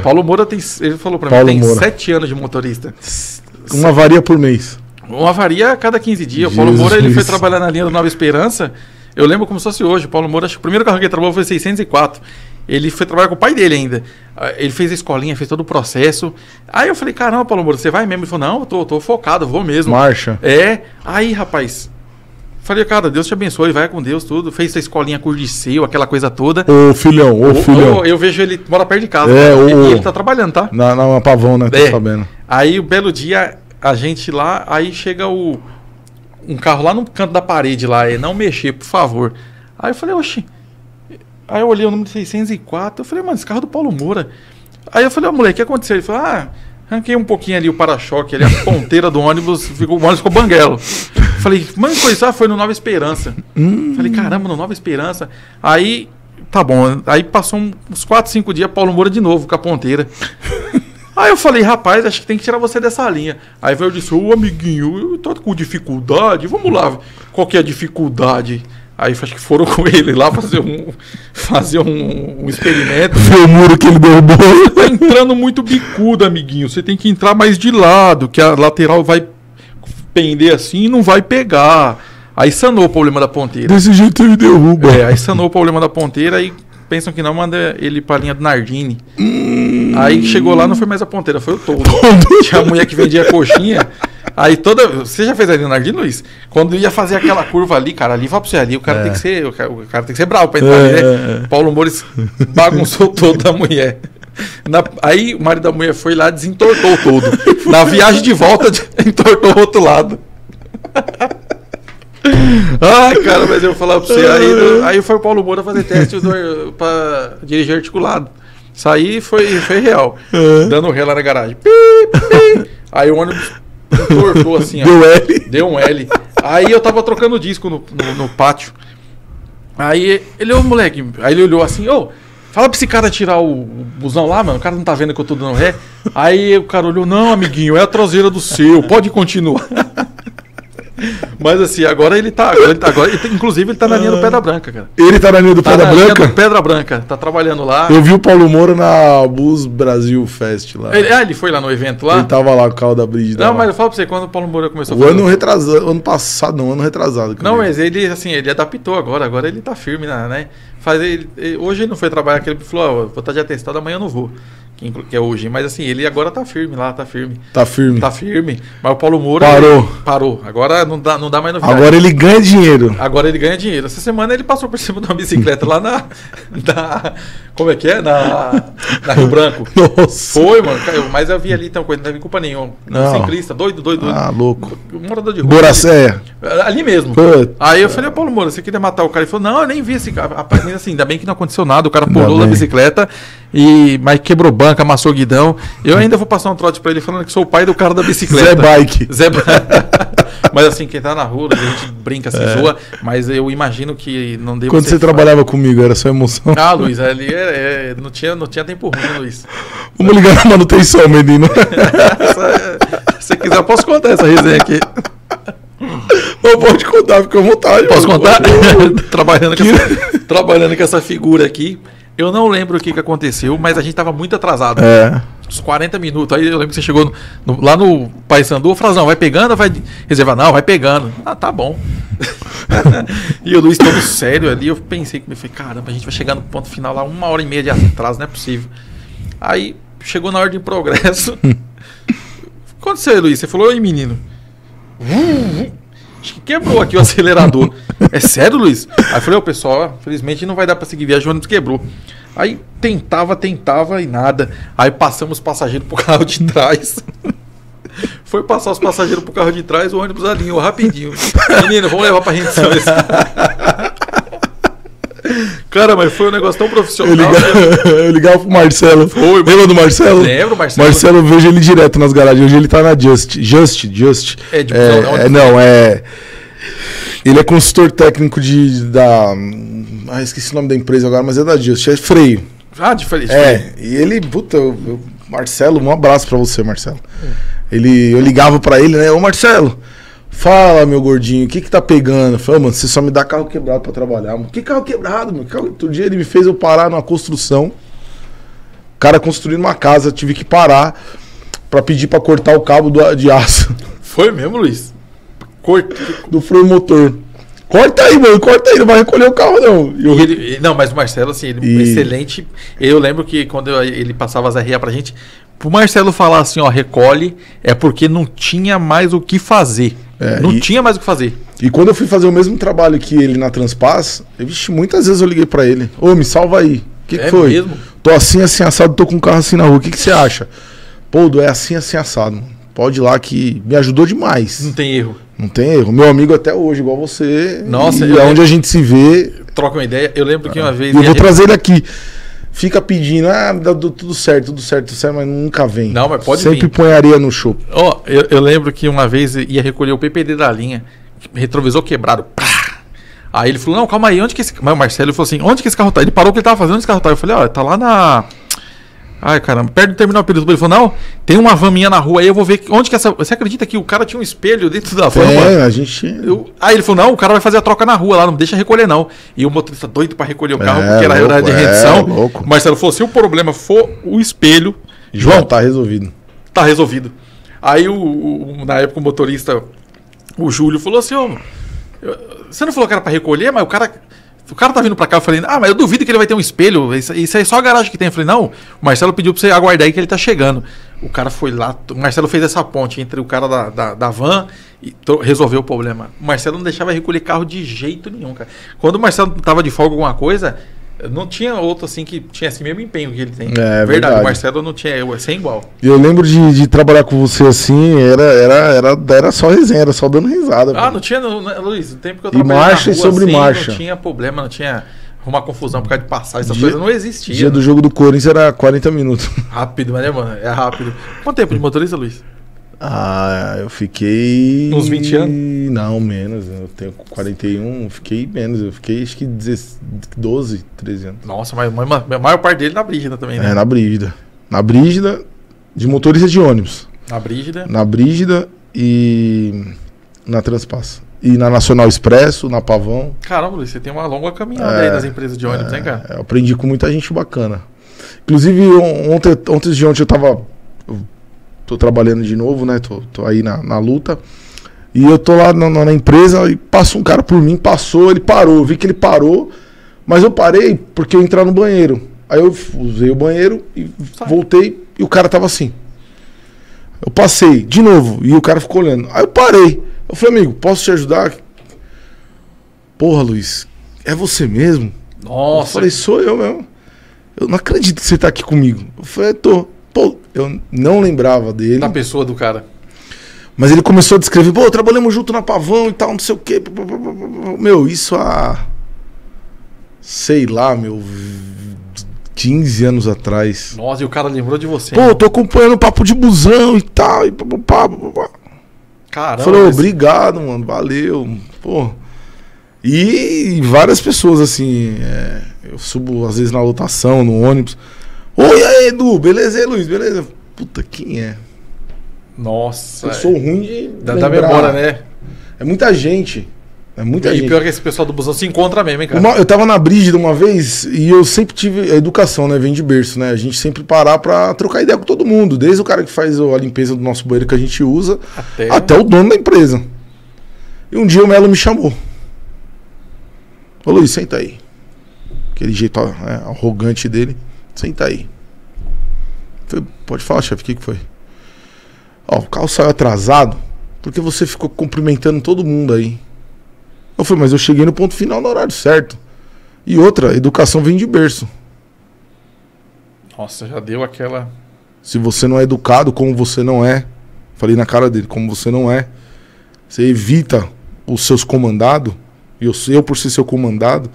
Paulo Moura tem, ele falou pra mim, tem 7 anos de motorista. Uma varia por mês. Uma varia a cada 15 dias. O Paulo Moura, ele foi trabalhar na linha do Nova Esperança. Eu lembro como se fosse hoje. O Paulo Moura, acho que o primeiro carro que ele trabalhou foi 604. Ele foi trabalhar com o pai dele ainda. Ele fez a escolinha, fez todo o processo. Aí eu falei, caramba, Paulo Moura, você vai mesmo? Ele falou, não, eu tô focado, eu vou mesmo. Marcha. Aí, rapaz... Falei, cara, Deus te abençoe, vai com Deus, tudo. Fez essa escolinha Curdiceio, aquela coisa toda. Ô, filhão. Eu vejo ele, mora perto de casa. E ele tá trabalhando, tá? Na Pavão, né? Tô sabendo. Aí, o belo dia, a gente lá, aí chega um carro lá no canto da parede lá, não mexer, por favor. Aí eu falei, oxi. Aí eu olhei o número 604, eu falei, mano, esse carro é do Paulo Moura. Aí eu falei, moleque, o que aconteceu? Ele falou, arranquei um pouquinho ali o para-choque, ali, a ponteira do ônibus, o ônibus ficou banguelo. Falei, mano, foi no Nova Esperança. Falei, caramba, no Nova Esperança. Aí, tá bom. Aí passou uns 4, 5 dias, Paulo Moura de novo com a ponteira. Aí eu falei, rapaz, acho que tem que tirar você dessa linha. Aí veio eu disse, ô amiguinho, eu tô com dificuldade, vamos lá. Qual que é a dificuldade? Aí acho que foram com ele lá fazer um experimento. Foi o muro que ele derrubou. Tá entrando muito bicudo, amiguinho. Você tem que entrar mais de lado, que a lateral vai pender assim e não vai pegar. Aí sanou o problema da ponteira. Desse jeito ele derruba. Aí sanou o problema da ponteira e pensam que não, manda ele pra linha do Nardini. Aí chegou lá, não foi mais a ponteira, foi o todo. Tinha a mulher que vendia coxinha. Aí você já fez ali no Nardini, Luiz? Quando ia fazer aquela curva ali, cara, ali vai pra você ali, o cara tem que ser, o cara tem que ser bravo pra entrar ali, né? Paulo Moura bagunçou todo da mulher. Aí o marido da mulher foi lá e desentortou todo. Na viagem de volta, entortou o outro lado. Ai, cara, mas eu vou falar pra você. Aí foi o Paulo Moura fazer teste pra dirigir articulado. Isso aí foi real. Dando ré lá na garagem. Aí o ônibus entortou assim, ó. Deu um L. Aí eu tava trocando o disco no pátio. Aí ele, moleque, aí ele olhou assim, fala pra esse cara tirar o busão lá, mano. O cara não tá vendo que eu tô dando ré. Aí o cara olhou, não, amiguinho, é a traseira do seu, pode continuar. Mas assim, agora ele tá. Inclusive, ele tá na linha do Pedra Branca, cara. Ele tá na linha do Pedra Branca? Linha do Pedra Branca, tá trabalhando lá. Eu vi o Paulo Moura na Bus Brasil Fest lá. Ele foi lá no evento lá? Ele tava lá com o carro da Brígida. Não, mas eu falo pra você, quando o Paulo Moura começou a fazer. Ano passado, ano retrasado. Não, mas ele adaptou agora ele tá firme, né? Hoje ele não foi trabalhar, ele falou, vou estar de atestado, amanhã eu não vou. que é hoje. Mas assim, ele agora tá firme lá, tá firme. Tá firme. Tá firme. Mas o Paulo Moura... Parou. Agora não dá mais novidade. Agora ele ganha dinheiro. Agora ele ganha dinheiro. Essa semana ele passou por cima de uma bicicleta lá como é que é? Na Rio Branco. Nossa. Foi, mano. Mas eu vi ali, então, coisa, não teve culpa nenhuma. Ciclista, doido. Ah, louco. Morador de rua. Boracéia. Ali mesmo. Aí eu falei, Paulo Moura, você queria matar o cara? Ele falou, não, eu nem vi esse cara. Rapaz, assim, ainda bem que não aconteceu nada. O cara pulou da bicicleta, mas quebrou banca, amassou guidão. Eu ainda vou passar um trote pra ele falando que sou o pai do cara da bicicleta. Zé Bike. Mas assim, quem tá na rua, a gente brinca, se zoa, mas eu imagino que não deu. Quando você trabalhava comigo, era só emoção. Ah, Luiz, ali não tinha tempo ruim, Luiz. Vamos ligar na manutenção, menino. Se você quiser, eu posso contar essa resenha aqui. Não pode contar, fica à vontade. Posso contar? Trabalhando com essa figura aqui. Eu não lembro o que aconteceu, mas a gente tava muito atrasado. Uns 40 minutos. Aí eu lembro que você chegou lá no Paysandu, Frazão, vai pegando ou vai reservar? Não, vai pegando. Ah, tá bom. E o Luiz todo sério ali, eu pensei, caramba, a gente vai chegar no ponto final lá 1h30 de atraso, não é possível. Aí chegou na ordem de progresso. O que aconteceu, Luiz? Você falou, oi, menino. Acho que quebrou aqui o acelerador. É sério, Luiz? Aí eu falei, pessoal, infelizmente não vai dar pra seguir viagem, o ônibus quebrou. Aí tentava e nada. Aí passamos os passageiros pro carro de trás. Foi passar os passageiros pro carro de trás, o ônibus alinhou rapidinho. Menino, vamos levar pra rendição esse. Cara, mas foi um negócio tão profissional. Eu ligava pro Marcelo. Lembra do Marcelo? Lembro, Marcelo. Marcelo, eu vejo ele direto nas garagens. Hoje ele tá na Just. Ele é consultor técnico esqueci o nome da empresa agora, mas é da Just. É freio. Ah, de freio. E ele, Marcelo, um abraço pra você, Marcelo. Eu ligava pra ele, né? Ô, Marcelo, fala, meu gordinho, o que tá pegando? Eu falei, mano, você só me dá carro quebrado pra trabalhar. Mano, que carro quebrado, meu? Outro dia ele me fez eu parar numa construção. O cara construindo uma casa, eu tive que parar pra pedir pra cortar o cabo de aço. Foi mesmo, Luiz? Do freio motor. Corta aí, mano, não vai recolher o carro, não. Não, mas o Marcelo, assim, ele excelente. Eu lembro que quando ele passava as RA pra gente, pro Marcelo falar assim, ó, recolhe, é porque não tinha mais o que fazer. Tinha mais o que fazer. E quando eu fui fazer o mesmo trabalho que ele na Transpass, muitas vezes eu liguei pra ele. Ô, me salva aí. O que foi? Mesmo? Tô assim assado, tô com um carro assim na rua. O que você acha? Pô, é assim assado, mano. Pode ir lá que me ajudou demais. Não tem erro. Não tem erro. Meu amigo até hoje, igual você. Nossa, e onde a gente se vê. Troca uma ideia. Eu lembro que uma vez. Eu vou trazer ele aqui. Fica pedindo, dá tudo certo, mas nunca vem. Não, mas pode Sempre põe areia no show. Ó, eu lembro que uma vez ia recolher o PPD da linha, retrovisor quebrado. Aí ele falou, não, calma aí, onde que esse. Mas o Marcelo falou assim, onde que esse carro tá? Ele parou o que ele tava fazendo, onde esse carro tá? Eu falei, ó, tá lá na. Ai, caramba, perto do terminal Pirituba. Ele falou, não, tem uma van minha na rua aí, eu vou ver onde que essa... Você acredita que o cara tinha um espelho dentro da van? A gente... Aí ele falou, não, o cara vai fazer a troca na rua lá, não deixa recolher não. E o motorista doido pra recolher o carro, porque era hora de rendição. O Marcelo falou, se o problema for o espelho... João, tá resolvido. Tá resolvido. Aí, na época, o motorista, o Júlio, falou assim, você não falou que era pra recolher, mas o cara tá vindo pra cá. Eu falei, mas eu duvido que ele vai ter um espelho. Isso aí é só a garagem que tem. Eu falei, não, o Marcelo pediu pra você aguardar aí que ele tá chegando. O cara foi lá, o Marcelo fez essa ponte entre o cara da van e resolveu o problema. O Marcelo não deixava recolher carro de jeito nenhum, cara. Quando o Marcelo tava de folga alguma coisa, não tinha outro assim que tinha esse mesmo empenho que ele tem. Verdade. O Marcelo não tinha, sem igual. Eu lembro de trabalhar com você assim, era só resenha, era só dando risada. Não tinha, Luiz, no tempo que eu trabalhei marcha na rua, e sobre assim, marcha. Não tinha problema, não tinha arrumar confusão por causa de passar, essas coisas não existia. Dia do jogo do Corinthians era 40 minutos. Rápido, mas mano, é rápido. Quanto tempo de motorista, Luiz? Eu fiquei... Uns 20 anos? Não, menos. Eu tenho 41, fiquei menos. Eu fiquei acho que 12, 13 anos. Nossa, mas a maior parte dele na Brígida também, né? Na Brígida. Na Brígida, de motorista de ônibus. Na Brígida? Na Brígida e na Transpass. E na Nacional Expresso, na Pavão. Caramba, Luiz, você tem uma longa caminhada aí nas empresas de ônibus, hein, cara? Eu aprendi com muita gente bacana. Inclusive, ontem eu tava... Tô trabalhando de novo, né? Tô aí na luta. E eu tô lá na empresa e passa um cara por mim, ele parou. Eu vi que ele parou, mas eu parei porque eu ia entrar no banheiro. Aí eu usei o banheiro e voltei e o cara tava assim. Eu passei de novo e o cara ficou olhando. Aí eu parei. Eu falei, amigo, posso te ajudar? Porra, Luiz, é você mesmo? Nossa. Eu falei, sou eu mesmo. Eu não acredito que você tá aqui comigo. Eu falei, tô. Pô, eu não lembrava dele. Da pessoa do cara. Mas ele começou a descrever, pô, trabalhamos junto na Pavão e tal, não sei o quê. Meu, isso há... sei lá, 15 anos atrás. Nossa, e o cara lembrou de você. Pô, tô acompanhando o papo de busão e tal. E Caramba. falou, obrigado, mano, valeu. Pô. E várias pessoas, assim, eu subo às vezes na lotação, no ônibus. Oi, aí, Edu, beleza aí, Luiz, beleza? Puta, quem é? Nossa. Eu sou ruim de da memória, né? É muita gente. É muita gente. E pior que esse pessoal do busão se encontra mesmo, hein, cara? Eu tava na Brígida uma vez e eu sempre tive a educação, né? Vem de berço, né? A gente sempre parar pra trocar ideia com todo mundo. Desde o cara que faz a limpeza do nosso banheiro que a gente usa, até o dono da empresa. E um dia o Melo me chamou. Ô Luiz, senta aí. Aquele jeito arrogante dele. Senta aí. Falei, pode falar, chefe, o que foi? Ó, o carro saiu atrasado porque você ficou cumprimentando todo mundo aí. Eu falei, mas eu cheguei no ponto final no horário certo. E outra, educação vem de berço. Nossa, já deu aquela... Se você não é educado, como você não é, falei na cara dele, como você não é, você evita os seus comandados, e eu por ser seu comandado,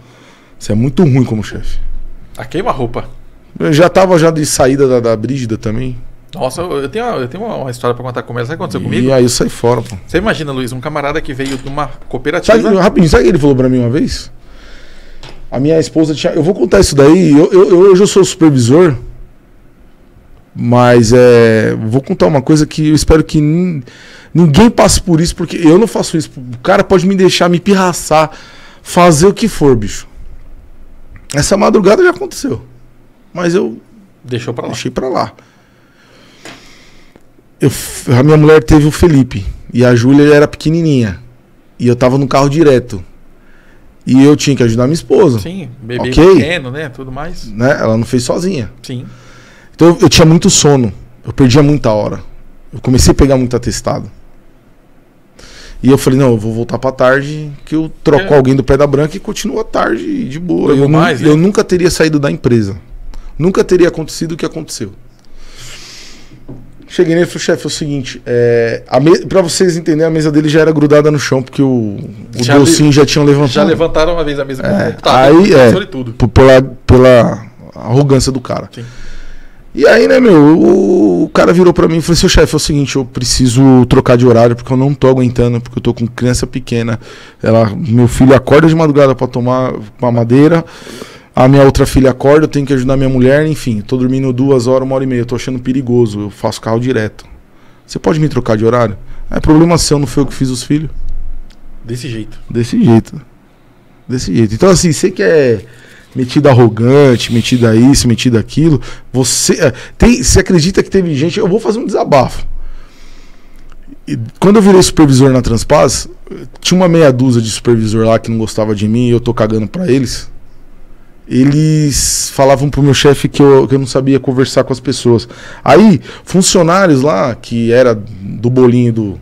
você é muito ruim como chefe. A queima-roupa. Eu já tava de saída da Brígida também. Nossa, eu tenho uma história pra contar com ela. Sabe o que aconteceu comigo? E aí eu saí fora, pô. Você imagina, Luiz, um camarada que veio de uma cooperativa... Rapidinho, sabe o que ele falou pra mim uma vez? A minha esposa tinha... Eu vou contar isso daí. Hoje eu sou supervisor, mas vou contar uma coisa que eu espero que ninguém passe por isso, porque eu não faço isso. O cara pode me deixar me pirraçar, fazer o que for, bicho. Essa madrugada já aconteceu. Mas eu... Deixei pra lá. A minha mulher teve o Felipe. E a Júlia era pequenininha. E eu tava no carro direto. E eu tinha que ajudar minha esposa. Sim, bebê okay? Pequeno, né? Tudo mais. Né? Ela não fez sozinha. Sim. Então eu tinha muito sono. Eu perdia muita hora. Eu comecei a pegar muito atestado. E eu falei, não, eu vou voltar pra tarde, que eu troco alguém do Pé da Branca e continuo a tarde de boa. Eu nunca teria saído da empresa. Nunca teria acontecido o que aconteceu. Cheguei nele e falei, chefe, é o seguinte, pra vocês entenderem, a mesa dele já era grudada no chão, porque o Delcin já tinham levantado. Já levantaram uma vez a mesa com o computador, aí, tudo. Pela arrogância do cara. Sim. E aí, né, o cara virou pra mim e falou, seu chefe, é o seguinte, eu preciso trocar de horário, porque eu não tô aguentando, porque eu tô com criança pequena. Meu filho acorda de madrugada pra tomar mamadeira. A minha outra filha acorda, eu tenho que ajudar minha mulher, enfim, tô dormindo 2 horas, 1h30, eu tô achando perigoso, eu faço carro direto. Você pode me trocar de horário? É problema seu, não foi eu que fiz os filhos. Desse jeito. Desse jeito. Então assim, você que é metido arrogante, metido a isso, metido aquilo, você acredita que teve gente, eu vou fazer um desabafo. E quando eu virei supervisor na Transpaz, tinha uma meia dúzia de supervisor lá que não gostava de mim e eu tô cagando pra eles. Eles falavam pro meu chefe que eu não sabia conversar com as pessoas. Aí, funcionários lá, que era do bolinho do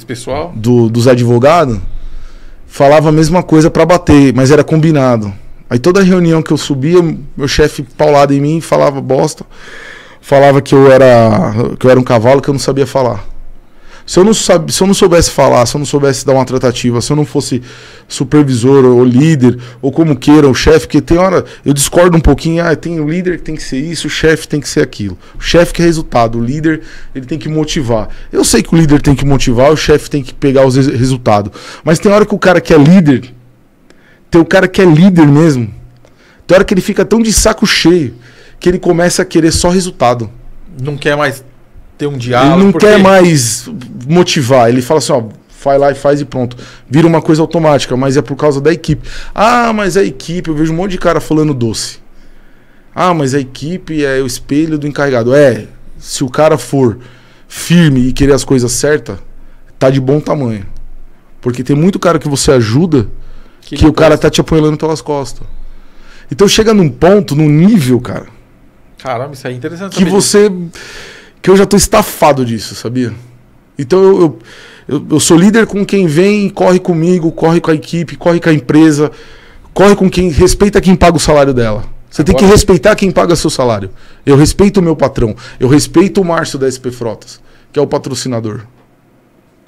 pessoal, dos advogados, falava a mesma coisa pra bater, mas era combinado. Aí toda reunião que eu subia, meu chefe paulado em mim falava bosta, falava que eu era um cavalo que eu não sabia falar. Se eu não soubesse falar, se eu não soubesse dar uma tratativa, se eu não fosse supervisor ou líder, ou como queira, o chefe, porque tem hora, eu discordo um pouquinho, tem o líder que tem que ser isso, o chefe tem que ser aquilo. O chefe que é resultado, o líder ele tem que motivar. Eu sei que o líder tem que motivar, o chefe tem que pegar os resultados. Mas tem hora que o cara que é líder, tem o cara que é líder mesmo, tem hora que ele fica tão de saco cheio, que ele começa a querer só resultado. Não quer mais ter um diálogo. Ele não quer mais motivar. Ele fala assim, ó, vai lá e faz e pronto. Vira uma coisa automática, mas é por causa da equipe. Ah, mas a equipe, eu vejo um monte de cara falando doce. Ah, mas a equipe é o espelho do encarregado. Se o cara for firme e querer as coisas certas, tá de bom tamanho. Porque tem muito cara que você ajuda que o cara tá te apoiando pelas costas. Então chega num ponto, num nível, cara, Caramba, isso aí é interessante. que que eu já tô estafado disso, sabia? Então eu sou líder com quem vem e corre comigo, corre com a equipe, corre com a empresa, corre com quem respeita quem paga o salário dela. Você tem que respeitar quem paga seu salário. Eu respeito o meu patrão, eu respeito o Márcio da SP Frotas, que é o patrocinador.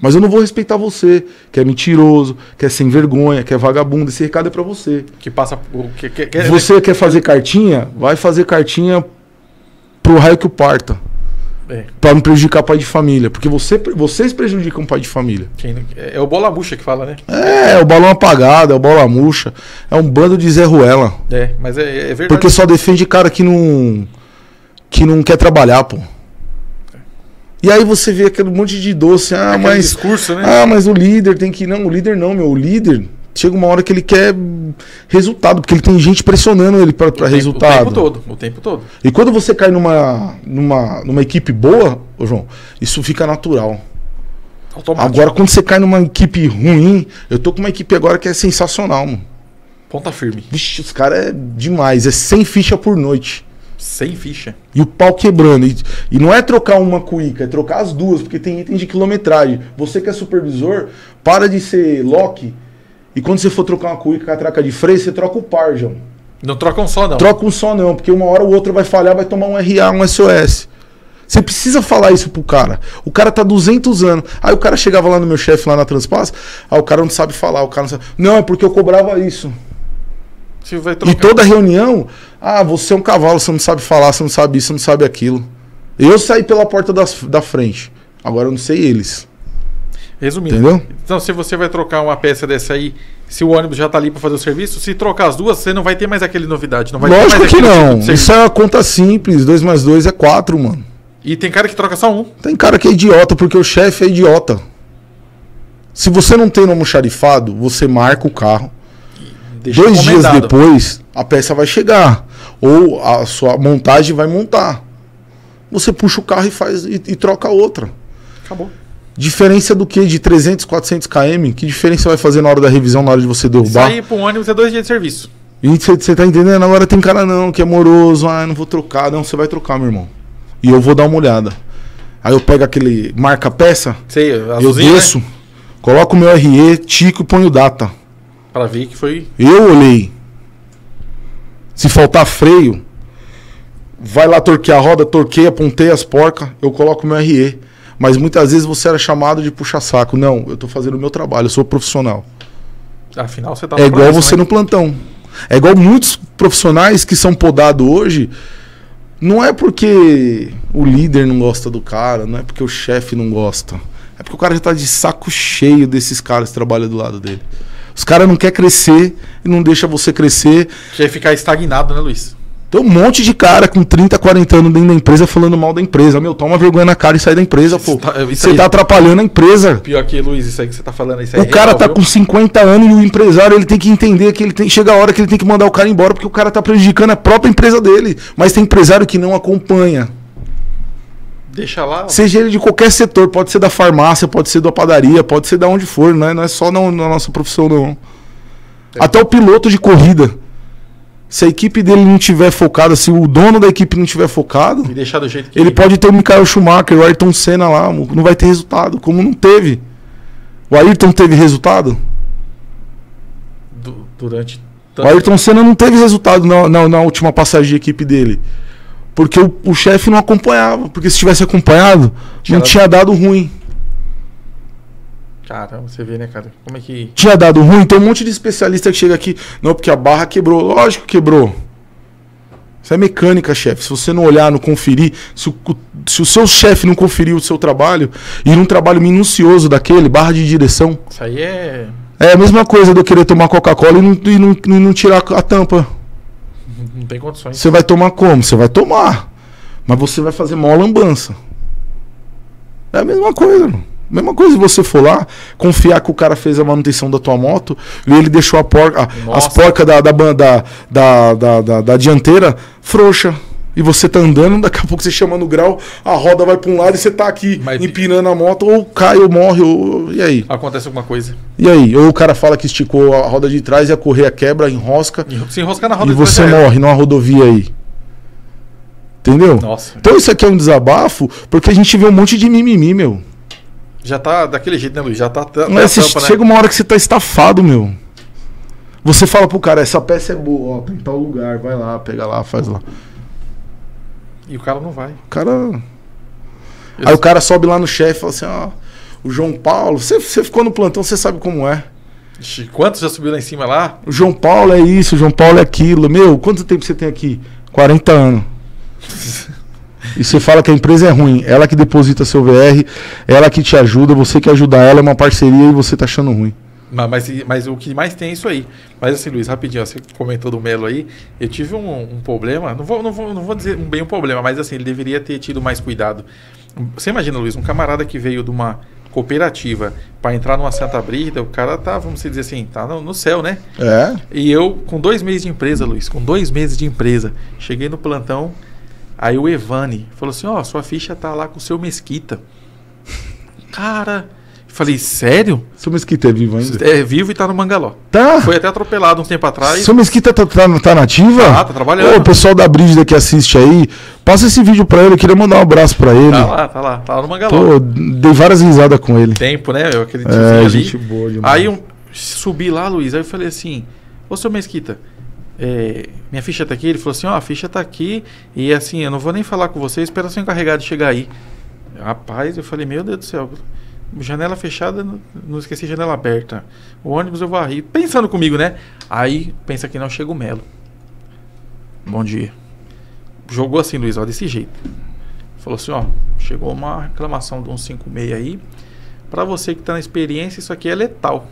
Mas eu não vou respeitar você, que é mentiroso, que é sem vergonha, que é vagabundo. Esse recado é pra você. Que passa... Você quer fazer cartinha? Vai fazer cartinha pro raio que o parta. Pra não prejudicar pai de família. Porque vocês prejudicam pai de família. É o bola murcha que fala, né? É o balão apagado, é o bola murcha. É um bando de Zé Ruela. Mas é verdade. Porque só defende cara que não quer trabalhar, pô. E aí você vê aquele monte de doce. Mas discurso, né? mas o líder tem que... Não, o líder não, meu. O líder... Chega uma hora que ele quer resultado, porque ele tem gente pressionando ele para resultado. O tempo todo. E quando você cai numa equipe boa, ô João, isso fica natural. Automático. Agora, quando você cai numa equipe ruim, eu tô com uma equipe agora que é sensacional, mano. Ponta firme. Vixe, os caras é demais. É 100 ficha por noite. 100 ficha. E o pau quebrando. E não é trocar uma cuíca, é trocar as duas, porque tem item de quilometragem. Você que é supervisor, para de ser lock. E quando você for trocar uma cuíca com a traca de freio, você troca o par, João. Não troca um só, não. Troca um só, não, porque uma hora o outro vai falhar, vai tomar um RA, um SOS. Você precisa falar isso pro cara. O cara tá 200 anos. Aí o cara chegava lá no meu chefe, lá na Transpass, o cara não sabe falar, o cara não sabe... Não, é porque eu cobrava isso. Você vai trocar. E toda reunião, você é um cavalo, você não sabe falar, você não sabe isso, você não sabe aquilo. Eu saí pela porta da frente. Agora eu não sei eles. Resumindo, entendeu? Então se você vai trocar uma peça dessa aí, se o ônibus já tá ali para fazer o serviço, se trocar as duas, você não vai ter mais aquele novidade. Não vai Lógico ter mais que não. Tipo isso é uma conta simples. 2 mais 2 é 4, mano. E tem cara que troca só um. Tem cara que é idiota, porque o chefe é idiota. Se você não tem no almoxarifado, você marca o carro. 2 dias depois, a peça vai chegar. Ou a sua montagem vai montar. Você puxa o carro e faz e troca outra. Acabou. Diferença do que? De 300, 400 km? Que diferença vai fazer na hora da revisão, na hora de você derrubar? Sair para um ônibus é 2 dias de serviço. E você tá entendendo? Agora tem cara não, que é moroso. Não vou trocar. Não, você vai trocar, meu irmão. E eu vou dar uma olhada. Aí eu pego aquele marca-peça, eu desço, né? Coloco o meu RE, tico e ponho data. Pra ver que foi... Eu olhei. Se faltar freio, vai lá torquear a roda, torqueia, apontei as porcas, eu coloco o meu RE. Mas muitas vezes você era chamado de puxa-saco. Não, eu tô fazendo o meu trabalho, eu sou profissional. Afinal, você tá é igual você no plantão. É igual muitos profissionais que são podados hoje. Não é porque o líder não gosta do cara, não é porque o chefe não gosta. É porque o cara já tá de saco cheio desses caras que trabalham do lado dele. Os caras não querem crescer e não deixa você crescer. Quer ficar estagnado, né, Luiz? Tem um monte de cara com 30, 40 anos dentro da empresa falando mal da empresa. Meu, toma vergonha na cara e sai da empresa, pô. Você tá atrapalhando a empresa. Pior que, Luiz, isso aí que você tá falando. Isso aí o cara tá com 50 anos e o empresário ele tem que entender que chega a hora que ele tem que mandar o cara embora porque o cara tá prejudicando a própria empresa dele. Mas tem empresário que não acompanha. Deixa lá. Seja ele de qualquer setor, pode ser da farmácia, pode ser da padaria, pode ser da onde for, não é só na nossa profissão, não. Até o piloto de corrida. Se a equipe dele não tiver focada, se o dono da equipe não tiver focado, e deixar do jeito que ele pode ter o Michael Schumacher, o Ayrton Senna lá, não vai ter resultado, como não teve. O Ayrton teve resultado? O Ayrton Senna não teve resultado na última passagem de equipe dele. Porque o chefe não acompanhava. Porque se tivesse acompanhado, não tinha dado ruim. Caramba, você vê, né, cara? Como é que... Tinha dado ruim, tem um monte de especialista que chega aqui. Não, porque a barra quebrou. Lógico que quebrou. Isso é mecânica, chefe. Se você não olhar, não conferir, se o seu chefe não conferir o seu trabalho, e num trabalho minucioso daquele, barra de direção... Isso aí é... É a mesma coisa de eu querer tomar Coca-Cola e não tirar a tampa. Não tem condições. Você vai tomar como? Você vai tomar. Mas você vai fazer mó lambança. É a mesma coisa, mano. Mesma coisa se você for lá, confiar que o cara fez a manutenção da tua moto e ele deixou as porcas da dianteira frouxa. E você tá andando, daqui a pouco você chama no grau, a roda vai pra um lado e você tá aqui empinando a moto, ou cai ou morre, ou... E aí? Acontece alguma coisa. E aí? Ou o cara fala que esticou a roda de trás e a correia quebra, enrosca. Se enroscar na roda e de trás, você morre numa rodovia aí. Entendeu? Nossa. Então isso aqui é um desabafo, porque a gente vê um monte de mimimi, meu. Já tá daquele jeito, né, Luiz? Já tá... Mas chega uma hora que você tá estafado, meu. Você fala pro cara, essa peça é boa, ó, tem tal lugar, vai lá, pega lá, faz lá. E o cara não vai. O cara... Aí o cara sobe lá no chefe e fala assim, ó, o João Paulo, você ficou no plantão, você sabe como é. Quantos já subiu lá em cima lá? O João Paulo é isso, o João Paulo é aquilo. Meu, quanto tempo você tem aqui? 40 anos. E você fala que a empresa é ruim, ela que deposita seu VR, ela que te ajuda, você que ajuda ela, é uma parceria e você tá achando ruim. Mas o que mais tem é isso aí. Mas assim, Luiz, rapidinho, você comentou do Melo aí. Eu tive um problema, não vou dizer bem um problema, mas assim, ele deveria ter tido mais cuidado. Você imagina, Luiz, um camarada que veio de uma cooperativa para entrar numa Santa Brida, o cara tá, vamos dizer assim, tá no céu, né? É. E eu, com 2 meses de empresa, Luiz, com 2 meses de empresa, cheguei no plantão, aí o Evani falou assim, ó, sua ficha tá lá com o seu Mesquita. Cara... Falei, sério? Seu Mesquita é vivo ainda? É vivo e tá no Mangaló. Tá? Foi até atropelado um tempo atrás. Seu Mesquita tá nativa? Tá trabalhando. Ô, o pessoal da Brígida que assiste aí, passa esse vídeo pra ele, eu queria mandar um abraço pra ele. Tá lá no Mangaló. Pô, dei várias risadas com ele. Tempo, né? Eu acredito ali. Gente boa demais. Aí subi lá, Luiz, aí eu falei assim, ô, seu Mesquita, minha ficha tá aqui? Ele falou assim, ó, a ficha tá aqui e assim, eu não vou nem falar com você, espera seu encarregado chegar aí. Rapaz, eu falei, meu Deus do céu... Janela fechada, não esqueci janela aberta. O ônibus eu varri. Pensando comigo, né? Aí, pensa que não chega o Melo. Bom dia. Jogou assim, Luiz, ó, desse jeito. Falou assim, ó, chegou uma reclamação de um 56 aí. Pra você que tá na experiência, isso aqui é letal.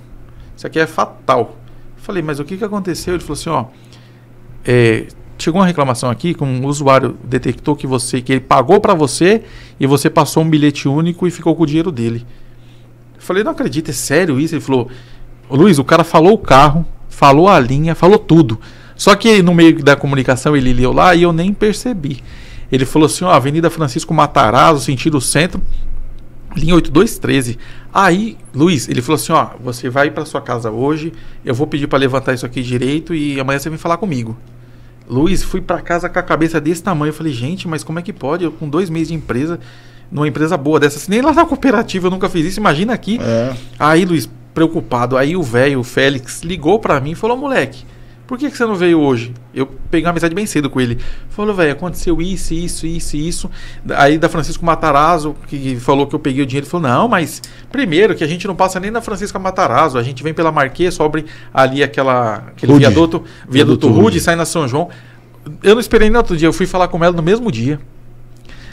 Isso aqui é fatal. Falei, mas o que aconteceu? Ele falou assim, ó, chegou uma reclamação aqui que um usuário detectou que ele pagou pra você e você passou um bilhete único e ficou com o dinheiro dele. Eu falei, não acredito, é sério isso? Ele falou, Luiz, o cara falou o carro, falou a linha, falou tudo. Só que no meio da comunicação ele leu lá e eu nem percebi. Ele falou assim, ó, Avenida Francisco Matarazzo, sentido centro, linha 8213. Aí, Luiz, ele falou assim, ó, você vai para sua casa hoje, eu vou pedir para levantar isso aqui direito e amanhã você vem falar comigo. Luiz, fui para casa com a cabeça desse tamanho. Eu falei, gente, mas como é que pode? Eu com 2 meses de empresa, numa empresa boa dessa, assim, nem lá na cooperativa eu nunca fiz isso, imagina aqui. Aí, Luiz, preocupado, aí o velho, o Félix, ligou para mim e falou, moleque, por que você não veio hoje? Eu peguei uma amizade bem cedo com ele. Falou, velho, aconteceu isso. Aí da Francisco Matarazzo, que falou que eu peguei o dinheiro, ele falou, não, mas primeiro que a gente não passa nem na Francisco Matarazzo, a gente vem pela Marquês, sobe ali aquele viaduto Rude, sai na São João. Eu não esperei nem outro dia, eu fui falar com o Melo no mesmo dia.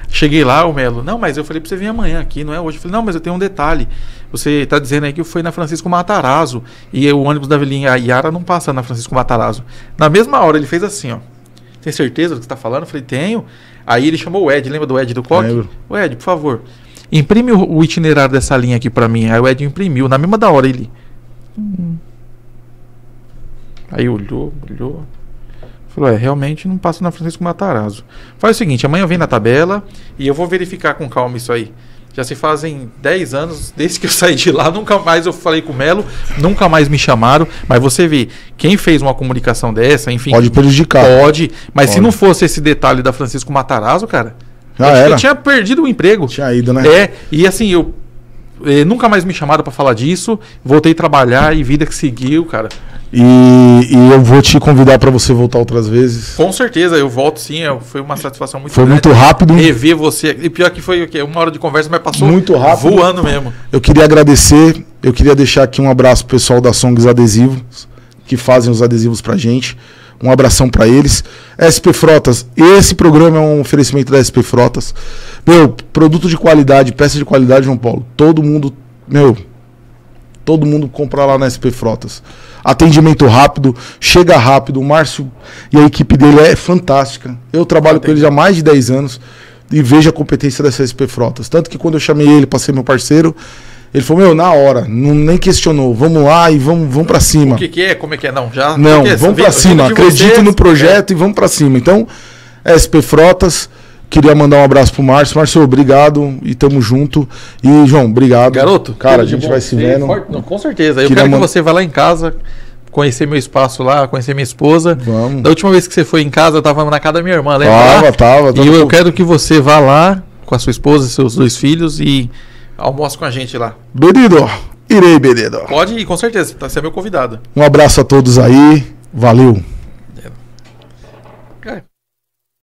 Cheguei lá, o Melo, não, mas eu falei pra você vir amanhã aqui, não é hoje. Eu falei, não, mas eu tenho um detalhe. Você tá dizendo aí que foi na Francisco Matarazzo e o ônibus da linha Iara não passa na Francisco Matarazzo. Na mesma hora ele fez assim, ó. Tem certeza do que você tá falando? Eu falei, tenho. Aí ele chamou o Ed, lembra do Ed do Coque? O Ed, por favor, imprime o itinerário dessa linha aqui pra mim. Aí o Ed imprimiu, na mesma da hora ele... Aí olhou... Falou, realmente não passa na Francisco Matarazzo. Faz o seguinte, amanhã vem na tabela e eu vou verificar com calma isso aí. Já se fazem 10 anos, desde que eu saí de lá, nunca mais eu falei com o Melo, nunca mais me chamaram. Mas você vê, quem fez uma comunicação dessa, enfim... Pode prejudicar. Pode, mas se não fosse esse detalhe da Francisco Matarazzo, cara, eu tinha perdido o emprego. Tinha ido, né? E assim, nunca mais me chamaram pra falar disso, voltei a trabalhar e vida que seguiu, cara. E eu vou te convidar para você voltar outras vezes. Com certeza, eu volto sim. Foi uma satisfação muito grande. Foi muito rápido. Rever você. E pior que foi o quê? 1 hora de conversa, mas passou muito rápido. Voando mesmo. Eu queria agradecer. Eu queria deixar aqui um abraço pro pessoal da Songs Adesivos, que fazem os adesivos pra gente. Um abração para eles. SP Frotas. Esse programa é um oferecimento da SP Frotas. Meu, produto de qualidade, peça de qualidade, João Paulo. Todo mundo compra lá na SP Frotas. Atendimento rápido, chega rápido. O Márcio e a equipe dele é fantástica. Eu trabalho com ele já há mais de 10 anos e vejo a competência dessa SP Frotas. Tanto que quando eu chamei ele para ser meu parceiro, ele falou, na hora, nem questionou. Vamos lá e vamos para cima. O que é? Como é que é? Não, vamos para cima. Acredito no projeto e vamos para cima. Então, SP Frotas. Queria mandar um abraço pro Márcio. Márcio, obrigado e tamo junto. E, João, obrigado. Garoto, cara, a gente vai se vendo. Não, com certeza. Eu quero que você vá lá em casa, conhecer meu espaço lá, conhecer minha esposa. Vamos. Da última vez que você foi em casa, eu tava na casa da minha irmã, lembra? Tava. E eu quero que você vá lá com a sua esposa e seus 2 filhos e almoce com a gente lá. Berido, irei, Berido. Pode ir, com certeza. Você é meu convidado. Um abraço a todos aí. Valeu.